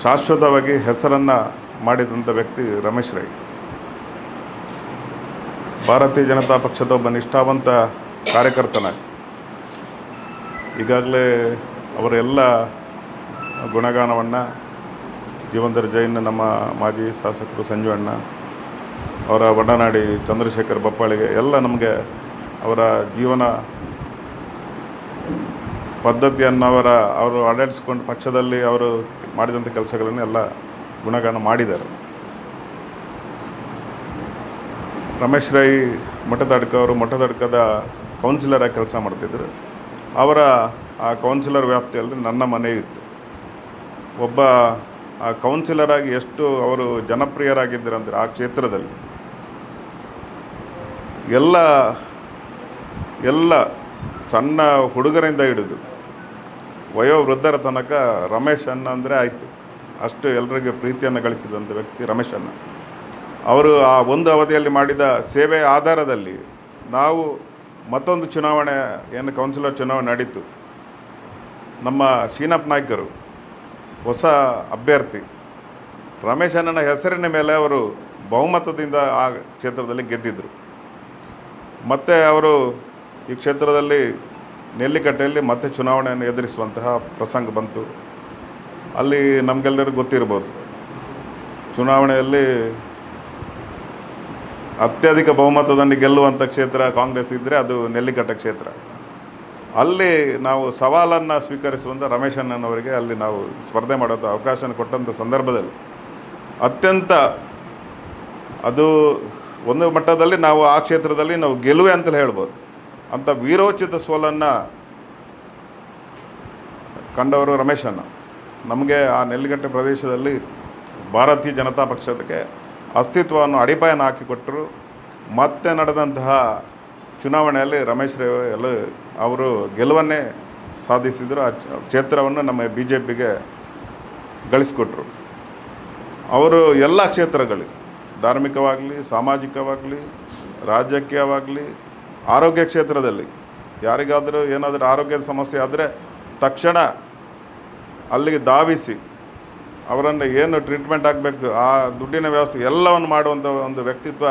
ಶಾಶ್ವತವಾಗಿ ಹೆಸರನ್ನು ಮಾಡಿದಂಥ ವ್ಯಕ್ತಿ ರಮೇಶ್ ರೈ. ಭಾರತೀಯ ಜನತಾ ಪಕ್ಷದ ಒಬ್ಬ ನಿಷ್ಠಾವಂತ ಕಾರ್ಯಕರ್ತನಾಗಿ ಈಗಾಗಲೇ ಅವರ ಎಲ್ಲ ಗುಣಗಾನವನ್ನು ಜೀವಂದರ್ ಜೈನ್, ನಮ್ಮ ಮಾಜಿ ಶಾಸಕರು ಸಂಜು ಅಣ್ಣ, ಅವರ ಒಡನಾಡಿ ಚಂದ್ರಶೇಖರ್ ಬಪ್ಪಾಳಿಗೆ ಎಲ್ಲ ನಮಗೆ ಅವರ ಜೀವನ ಪದ್ಧತಿಯನ್ನು ಅವರು ಆಡಳಿಸಿಕೊಂಡು ಪಕ್ಷದಲ್ಲಿ ಅವರು ಮಾಡಿದಂಥ ಕೆಲಸಗಳನ್ನು ಎಲ್ಲ ಗುಣಗಾನ ಮಾಡಿದ್ದಾರೆ. ರಮೇಶ್ ರೈ ಅವರು ಮಠದಡ್ಕದ ಕೌನ್ಸಿಲರಾಗಿ ಕೆಲಸ ಮಾಡ್ತಿದ್ದರು. ಅವರ ಆ ಕೌನ್ಸಿಲರ್ ವ್ಯಾಪ್ತಿಯಲ್ಲಿ ನನ್ನ ಮನೆ ಇತ್ತು. ಒಬ್ಬ ಆ ಕೌನ್ಸಿಲರಾಗಿ ಎಷ್ಟು ಅವರು ಜನಪ್ರಿಯರಾಗಿದ್ದರು ಅಂದರೆ ಆ ಕ್ಷೇತ್ರದಲ್ಲಿ ಎಲ್ಲ ಸಣ್ಣ ಹುಡುಗರಿಂದ ಹಿಡಿದು ವಯೋವೃದ್ಧರ ತನಕ ರಮೇಶ್ ಅಣ್ಣ ಅಂದರೆ ಆಯಿತು, ಅಷ್ಟು ಎಲ್ಲರಿಗೆ ಪ್ರೀತಿಯನ್ನು ಗಳಿಸಿದಂಥ ವ್ಯಕ್ತಿ ರಮೇಶ್ ಅಣ್ಣ. ಅವರು ಆ ಒಂದು ಅವಧಿಯಲ್ಲಿ ಮಾಡಿದ ಸೇವೆಯ ಆಧಾರದಲ್ಲಿ ನಾವು ಮತ್ತೊಂದು ಚುನಾವಣೆ ಏನು ಕೌನ್ಸಿಲರ್ ಚುನಾವಣೆ ನಡೀತು. ನಮ್ಮ ಶ್ರೀನಾಥ್ ನಾಯ್ಕರು ಹೊಸ ಅಭ್ಯರ್ಥಿ ರಮೇಶ್ ಅಣ್ಣನ ಹೆಸರಿನ ಮೇಲೆ ಅವರು ಬಹುಮತದಿಂದ ಆ ಕ್ಷೇತ್ರದಲ್ಲಿ ಗೆದ್ದಿದ್ದರು. ಮತ್ತು ಅವರು ಈ ಕ್ಷೇತ್ರದಲ್ಲಿ ನೆಲ್ಲಿಕಟ್ಟೆಯಲ್ಲಿ ಮತ್ತೆ ಚುನಾವಣೆಯನ್ನು ಎದುರಿಸುವಂತಹ ಪ್ರಸಂಗ ಬಂತು. ಅಲ್ಲಿ ನಮಗೆಲ್ಲರಿಗೂ ಗೊತ್ತಿರ್ಬೋದು, ಚುನಾವಣೆಯಲ್ಲಿ ಅತ್ಯಧಿಕ ಬಹುಮತದಲ್ಲಿ ಗೆಲ್ಲುವಂಥ ಕ್ಷೇತ್ರ ಕಾಂಗ್ರೆಸ್ ಇದ್ದರೆ ಅದು ನೆಲ್ಲಿಕಟ್ಟೆ ಕ್ಷೇತ್ರ. ಅಲ್ಲಿ ನಾವು ಸವಾಲನ್ನು ಸ್ವೀಕರಿಸುವಂಥ ರಮೇಶ್ ಅಣ್ಣನವರಿಗೆ ಅಲ್ಲಿ ನಾವು ಸ್ಪರ್ಧೆ ಮಾಡೋದು ಅವಕಾಶ ಕೊಟ್ಟಂಥ ಸಂದರ್ಭದಲ್ಲಿ ಅತ್ಯಂತ ಅದು ಒಂದು ಮಟ್ಟದಲ್ಲಿ ನಾವು ಆ ಕ್ಷೇತ್ರದಲ್ಲಿ ನಾವು ಗೆಲುವೆ ಅಂತಲೇ ಹೇಳ್ಬೋದು. ಅಂಥ ವೀರೋಚಿತ ಸೋಲನ್ನು ಕಂಡವರು ರಮೇಶ್ ಅಣ್ಣ. ನಮಗೆ ಆ ನೆಲ್ಲಿಗಟ್ಟೆ ಪ್ರದೇಶದಲ್ಲಿ ಭಾರತೀಯ ಜನತಾ ಪಕ್ಷಕ್ಕೆ ಅಸ್ತಿತ್ವವನ್ನು ಅಡಿಪಾಯನ ಹಾಕಿಕೊಟ್ಟರು. ಮತ್ತೆ ನಡೆದಂತಹ ಚುನಾವಣೆಯಲ್ಲಿ ರಮೇಶ್ ರೈ ಎಲ್ಲ ಅವರು ಗೆಲುವನ್ನೇ ಸಾಧಿಸಿದರು. ಆ ಕ್ಷೇತ್ರವನ್ನು ನಮ್ಮ BJPಗೆ ಗಳಿಸಿಕೊಟ್ರು. ಅವರು ಎಲ್ಲ ಕ್ಷೇತ್ರಗಳಿಗೆ, ಧಾರ್ಮಿಕವಾಗಲಿ, ಸಾಮಾಜಿಕವಾಗಲಿ, ರಾಜಕೀಯವಾಗಲಿ, ಆರೋಗ್ಯ ಕ್ಷೇತ್ರದಲ್ಲಿ ಯಾರಿಗಾದರೂ ಏನಾದರೂ ಆರೋಗ್ಯದ ಸಮಸ್ಯೆ ಆದರೆ ತಕ್ಷಣ ಅಲ್ಲಿಗೆ ಧಾವಿಸಿ ಅವರನ್ನು ಏನು ಟ್ರೀಟ್ಮೆಂಟ್ ಆಗಬೇಕು ಆ ದುಡ್ಡಿನ ವ್ಯವಸ್ಥೆ ಎಲ್ಲವನ್ನು ಮಾಡುವಂಥ ಒಂದು ವ್ಯಕ್ತಿತ್ವ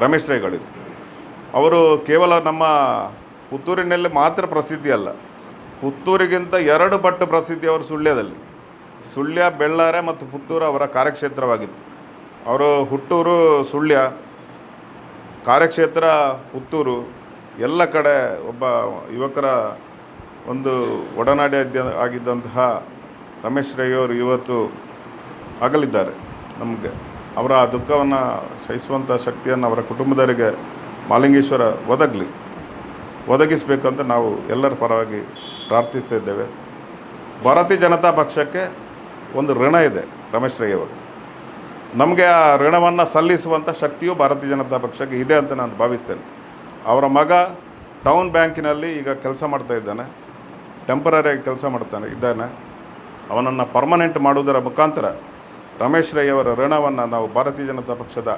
ರಮೇಶ್ ರೈಗಳಿದು. ಅವರು ಕೇವಲ ನಮ್ಮ ಪುತ್ತೂರಿನಲ್ಲಿ ಮಾತ್ರ ಪ್ರಸಿದ್ಧಿ ಅಲ್ಲ, ಪುತ್ತೂರಿಗಿಂತ 2 ಪಟ್ಟು ಪ್ರಸಿದ್ಧಿ ಅವರು ಸುಳ್ಯದಲ್ಲಿ. ಸುಳ್ಯ, ಬೆಳ್ಳಾರೆ ಮತ್ತು ಪುತ್ತೂರು ಅವರ ಕಾರ್ಯಕ್ಷೇತ್ರವಾಗಿತ್ತು. ಅವರು ಹುಟ್ಟೂರು ಸುಳ್ಯ, ಕಾರ್ಯಕ್ಷೇತ್ರ ಪುತ್ತೂರು, ಎಲ್ಲ ಕಡೆ ಒಬ್ಬ ಯುವಕರ ಒಂದು ಒಡನಾಡಿ ಆಗಿದ್ದಂತಹ ರಮೇಶ್ ರೈ ಅವರು ಇವತ್ತು ಅಗಲಿದ್ದಾರೆ. ನಮಗೆ ಅವರ ದುಃಖವನ್ನು ಸಹಿಸುವಂಥ ಶಕ್ತಿಯನ್ನು ಅವರ ಕುಟುಂಬದವರಿಗೆ ಮಾಲಿಂಗೇಶ್ವರ ಒದಗಿಸಬೇಕಂತ ನಾವು ಎಲ್ಲರ ಪರವಾಗಿ ಪ್ರಾರ್ಥಿಸ್ತಾ ಇದ್ದೇವೆ. ಭಾರತೀಯ ಜನತಾ ಪಕ್ಷಕ್ಕೆ ಒಂದು ಋಣ ಇದೆ ರಮೇಶ್ ರೈ ಅವರು. ನಮಗೆ ಆ ಋಣವನ್ನು ಸಲ್ಲಿಸುವಂಥ ಶಕ್ತಿಯು ಭಾರತೀಯ ಜನತಾ ಪಕ್ಷಕ್ಕೆ ಇದೆ ಅಂತ ನಾನು ಭಾವಿಸ್ತೇನೆ. ಅವರ ಮಗ ಟೌನ್ ಬ್ಯಾಂಕಿನಲ್ಲಿ ಈಗ ಕೆಲಸ ಮಾಡ್ತಾ ಇದ್ದಾನೆ, ಟೆಂಪರರಿಯಾಗಿ ಕೆಲಸ ಇದ್ದಾನೆ. ಅವನನ್ನು ಪರ್ಮನೆಂಟ್ ಮಾಡುವುದರ ಮುಖಾಂತರ ರಮೇಶ್ ರೈ ಅವರ ಋಣವನ್ನು ನಾವು ಭಾರತೀಯ ಜನತಾ ಪಕ್ಷದ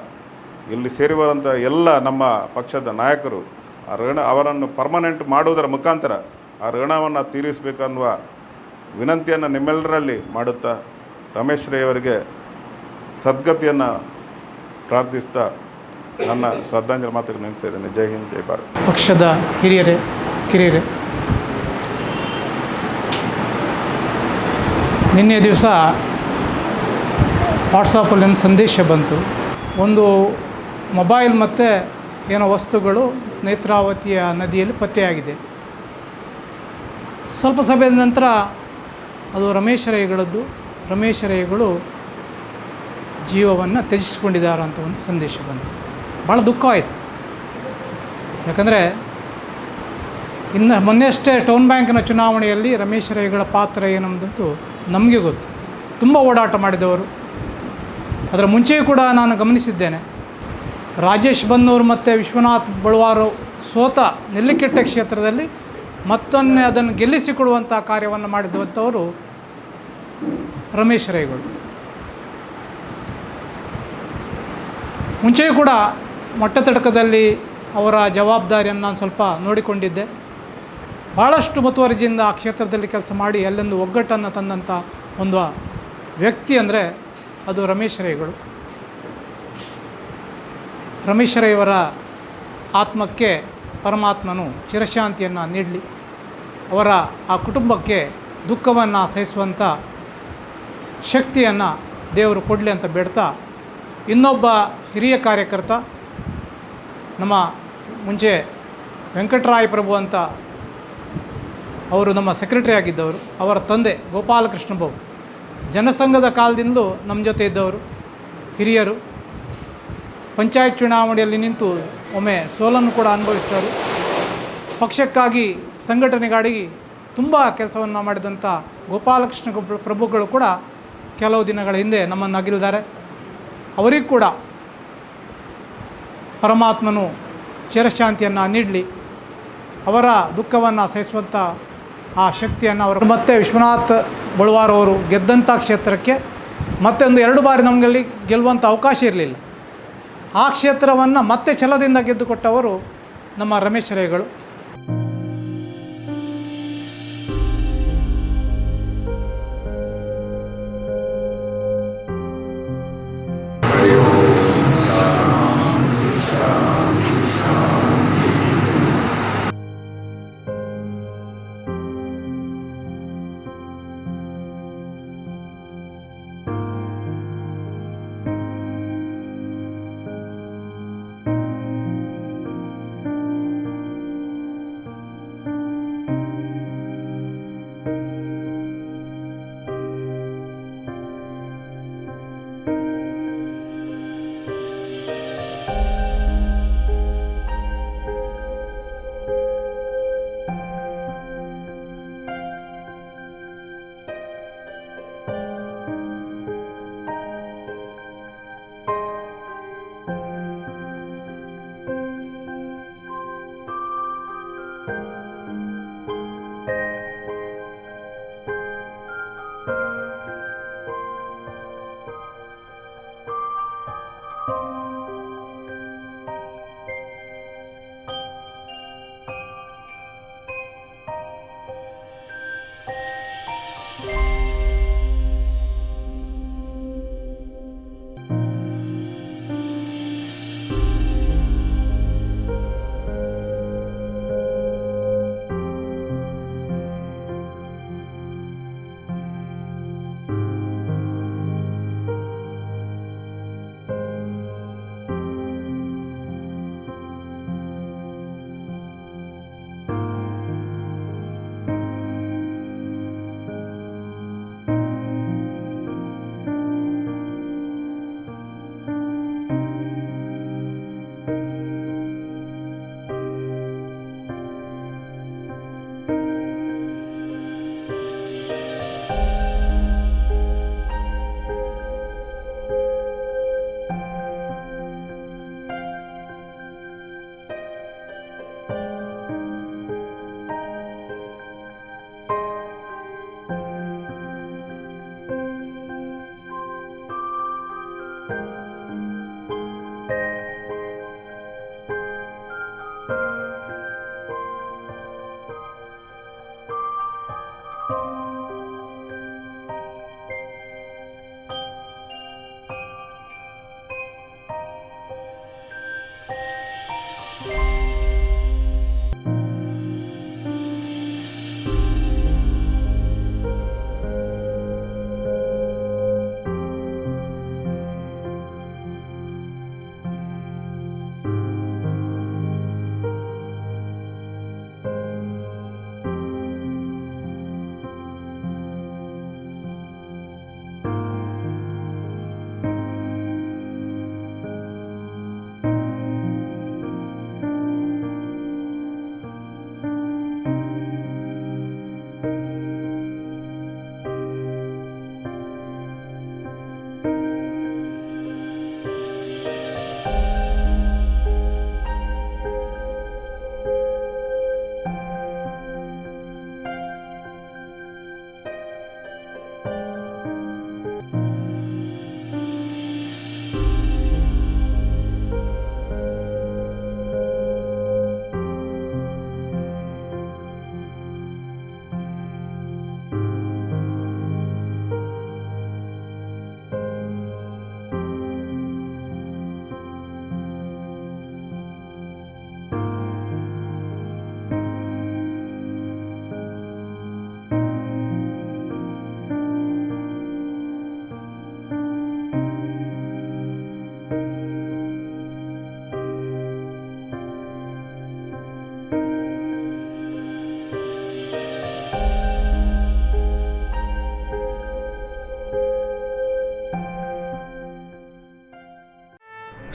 ಇಲ್ಲಿ ಸೇರಿರುವಂಥ ಎಲ್ಲ ನಮ್ಮ ಪಕ್ಷದ ನಾಯಕರು ಅವರನ್ನು ಪರ್ಮನೆಂಟ್ ಮಾಡುವುದರ ಮುಖಾಂತರ ಆ ಋಣವನ್ನು ತೀರಿಸಬೇಕನ್ನುವ ವಿನಂತಿಯನ್ನು ನಿಮ್ಮೆಲ್ಲರಲ್ಲಿ ಮಾಡುತ್ತಾ ರಮೇಶ್ ರೈ ಅವರಿಗೆ ಸದ್ಗತಿಯನ್ನು ಪ್ರಾರ್ಥಿಸ್ತಾ ನನ್ನ ಶ್ರದ್ಧಾಂಜಲಿ ಮಾತುಗಳು ನಿಲ್ಲಿಸ್ತಾ ಇದ್ದೇನೆ. ಜೈ ಹಿಂದ್, ಜೈ ಭಾರತ್. ಪಕ್ಷದ ಹಿರಿಯರೇ, ಕಿರಿಯರೇ, ನಿನ್ನೆ ದಿವಸ ವಾಟ್ಸಪ್ಪಲ್ಲಿ ಒಂದು ಸಂದೇಶ ಬಂತು. ಒಂದು ಮೊಬೈಲ್ ಮತ್ತು ಏನೋ ವಸ್ತುಗಳು ನೇತ್ರಾವತಿಯ ನದಿಯಲ್ಲಿ ಪತ್ತೆಯಾಗಿದೆ. ಸ್ವಲ್ಪ ಸಮಯದ ನಂತರ ಅದು ರಮೇಶ್ ರೈಗಳದ್ದು, ರಮೇಶ್ ರೈಗಳು ಜೀವವನ್ನು ತ್ಯಜಿಸಿಕೊಂಡಿದ್ದಾರೆ ಅಂತ ಒಂದು ಸಂದೇಶ ಬಂತು. ಭಾಳ ದುಃಖ ಆಯಿತು. ಯಾಕಂದರೆ ಮೊನ್ನೆಯಷ್ಟೇ ಟೌನ್ ಬ್ಯಾಂಕಿನ ಚುನಾವಣೆಯಲ್ಲಿ ರಮೇಶ್ ರೈಗಳ ಪಾತ್ರ ಏನಂದಂತೂ ನಮಗೆ ಗೊತ್ತು. ತುಂಬ ಓಡಾಟ ಮಾಡಿದವರು. ಅದರ ಮುಂಚೆಯೂ ಕೂಡ ನಾನು ಗಮನಿಸಿದ್ದೇನೆ. ರಾಜೇಶ್ ಬನ್ನೂರು ಮತ್ತು ವಿಶ್ವನಾಥ್ ಬಳ್ವಾರು ಸೋತ ನೆಲ್ಲಿಕೆಟ್ಟೆ ಕ್ಷೇತ್ರದಲ್ಲಿ ಮತ್ತೊಮ್ಮೆ ಅದನ್ನು ಗೆಲ್ಲಿಸಿಕೊಡುವಂಥ ಕಾರ್ಯವನ್ನು ಮಾಡಿದಂಥವರು ರಮೇಶ್ ರೈಗಳು. ಮುಂಚೆಯೂ ಕೂಡ ಮೊಟ್ಟತಡಕದಲ್ಲಿ ಅವರ ಜವಾಬ್ದಾರಿಯನ್ನು ನಾನು ಸ್ವಲ್ಪ ನೋಡಿಕೊಂಡಿದ್ದೆ. ಭಾಳಷ್ಟು ಮುತುವರ್ಜಿಯಿಂದ ಆ ಕ್ಷೇತ್ರದಲ್ಲಿ ಕೆಲಸ ಮಾಡಿ ಅಲ್ಲೊಂದು ಒಗ್ಗಟ್ಟನ್ನು ತಂದಂಥ ಒಂದು ವ್ಯಕ್ತಿ ಅಂದರೆ ಅದು ರಮೇಶ್ ರೈಗಳು. ರಮೇಶ್ ರೈಯವರ ಆತ್ಮಕ್ಕೆ ಪರಮಾತ್ಮನು ಚಿರಶಾಂತಿಯನ್ನು ನೀಡಲಿ. ಅವರ ಆ ಕುಟುಂಬಕ್ಕೆ ದುಃಖವನ್ನು ಸಹಿಸುವಂಥ ಶಕ್ತಿಯನ್ನು ದೇವರು ಕೊಡಲಿ ಅಂತ ಬೇಡ್ತಾ, ಇನ್ನೊಬ್ಬ ಹಿರಿಯ ಕಾರ್ಯಕರ್ತ ನಮ್ಮ ಮುಂಚೆ ವೆಂಕಟರಾಯ ಪ್ರಭು ಅಂತ ಅವರು ನಮ್ಮ ಸೆಕ್ರೆಟರಿ ಆಗಿದ್ದವರು, ಅವರ ತಂದೆ ಗೋಪಾಲಕೃಷ್ಣ ಬಾಬು ಜನಸಂಘದ ಕಾಲದಿಂದಲೂ ನಮ್ಮ ಜೊತೆ ಇದ್ದವರು, ಹಿರಿಯರು. ಪಂಚಾಯತ್ ಚುನಾವಣೆಯಲ್ಲಿ ನಿಂತು ಒಮ್ಮೆ ಸೋಲನ್ನು ಕೂಡ ಅನುಭವಿಸಿದವರು. ಪಕ್ಷಕ್ಕಾಗಿ ಸಂಘಟನೆಗಾಗಿ ತುಂಬ ಕೆಲಸವನ್ನು ಮಾಡಿದಂಥ ಗೋಪಾಲಕೃಷ್ಣ ಪ್ರಭುಗಳು ಕೂಡ ಕೆಲವು ದಿನಗಳ ಹಿಂದೆ ನಮ್ಮನ್ನು ಅಗಲಿದ್ದಾರೆ. ಅವರಿಗೂ ಕೂಡ ಪರಮಾತ್ಮನು ಚಿರಶಾಂತಿಯನ್ನು ನೀಡಲಿ. ಅವರ ದುಃಖವನ್ನು ಸಹಿಸುವಂಥ ಆ ಶಕ್ತಿಯನ್ನು ಅವರು ಮತ್ತೆ ವಿಶ್ವನಾಥ್ ಬಳ್ವಾರ್ ಅವರು ಗೆದ್ದಂಥ ಕ್ಷೇತ್ರಕ್ಕೆ ಮತ್ತೆ ಒಂದು 2 ಬಾರಿ ನಮಗಲ್ಲಿ ಗೆಲ್ಲುವಂಥ ಅವಕಾಶ ಇರಲಿಲ್ಲ. ಆ ಕ್ಷೇತ್ರವನ್ನು ಮತ್ತೆ ಛಲದಿಂದ ಗೆದ್ದುಕೊಟ್ಟವರು ನಮ್ಮ ರಮೇಶ್ ರೈಗಳು.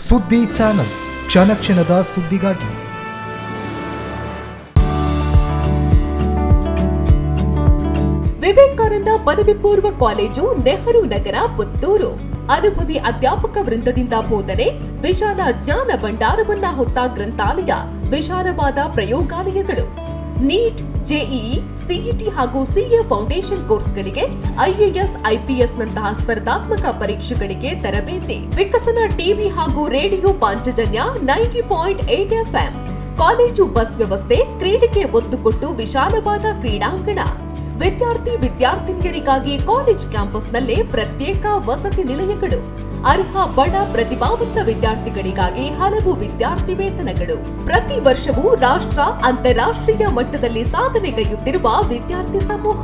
ಸುದ್ದಿ ಚಾನಲ್, ಕ್ಷಣ ಕ್ಷಣದ ಸುದ್ದಿಗಾಗಿ. ವಿವೇಕಾನಂದ ಪದವಿ ಪೂರ್ವ ಕಾಲೇಜು, ನೆಹರು ನಗರ, ಪುತ್ತೂರು. ಅನುಭವಿ ಅಧ್ಯಾಪಕ ವೃಂದದಿಂದ ಬೋಧನೆ, ವಿಶಾಲ ಜ್ಞಾನ ಭಂಡಾರವನ್ನ ಹೊತ್ತ ಗ್ರಂಥಾಲಯ, ವಿಶಾಲವಾದ ಪ್ರಯೋಗಾಲಯಗಳು. ನೀಟ್, ಜೆಇಇ, ಸಿಇಟಿ ಹಾಗೂ ಸಿಎ ಫೌಂಡೇಶನ್ ಕೋರ್ಸ್ಗಳಿಗೆ, ಐಎಎಸ್, ಐಪಿಎಸ್ ನಂತಹ ಸ್ಪರ್ಧಾತ್ಮಕ ಪರೀಕ್ಷೆಗಳಿಗೆ ತರಬೇತಿ. ವಿಕಸನ ಟಿವಿ ಹಾಗೂ radio Panchajanya 90.8 FM. College bus ವ್ಯವಸ್ಥೆ, ಕ್ರೀಡೆಗೆ ಒತ್ತು ಕೊಟ್ಟು ವಿಶಾಲವಾದ ಕ್ರೀಡಾಂಗಣ. ವಿದ್ಯಾರ್ಥಿನಿಯರಿಗಾಗಿ ಕಾಲೇಜ್ ಕ್ಯಾಂಪಸ್ನಲ್ಲೇ ಪ್ರತ್ಯೇಕ ವಸತಿ ನಿಲಯಗಳು. ಅರ್ಹ ಬಡ ಪ್ರತಿಭಾವಂತ ವಿದ್ಯಾರ್ಥಿಗಳಿಗಾಗಿ ಹಲವು ವಿದ್ಯಾರ್ಥಿ ವೇತನಗಳು. ಪ್ರತಿ ವರ್ಷವೂ ರಾಷ್ಟ್ರ, ಅಂತಾರಾಷ್ಟ್ರೀಯ ಮಟ್ಟದಲ್ಲಿ ಸಾಧನೆಗೈಯುತ್ತಿರುವ ವಿದ್ಯಾರ್ಥಿ ಸಮೂಹ.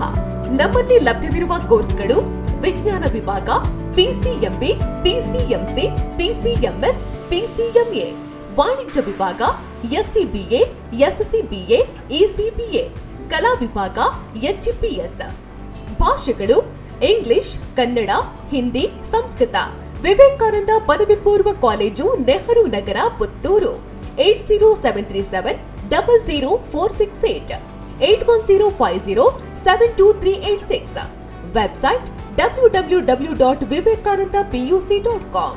ನಮ್ಮಲ್ಲಿ ಲಭ್ಯವಿರುವ ಕೋರ್ಸ್ಗಳು: ವಿಜ್ಞಾನ ವಿಭಾಗ, ಪಿಸಿಎಂಬಿ, ಪಿಸಿಎಂಸಿ, ಪಿಸಿಎಂಎಸ್, ಪಿಸಿಎಂಎ. ವಾಣಿಜ್ಯ ವಿಭಾಗ, ಎಸ್ಸಿಬಿಎ, ಎಸ್ಸಿಬಿಎ, ಇಸಿಬಿಎ. ಕಲಾ ವಿಭಾಗ, ಎಚ್ಇಪಿಎಸ್. ಭಾಷೆಗಳು: ಇಂಗ್ಲಿಷ್, ಕನ್ನಡ, ಹಿಂದಿ, ಸಂಸ್ಕೃತ. ವಿವೇಕಾನಂದ ಪದವಿ ಪೂರ್ವ college, Nehru Nagar, Puttur. 80737 00468 81050 72386. Website www.vivekanandapuc.com.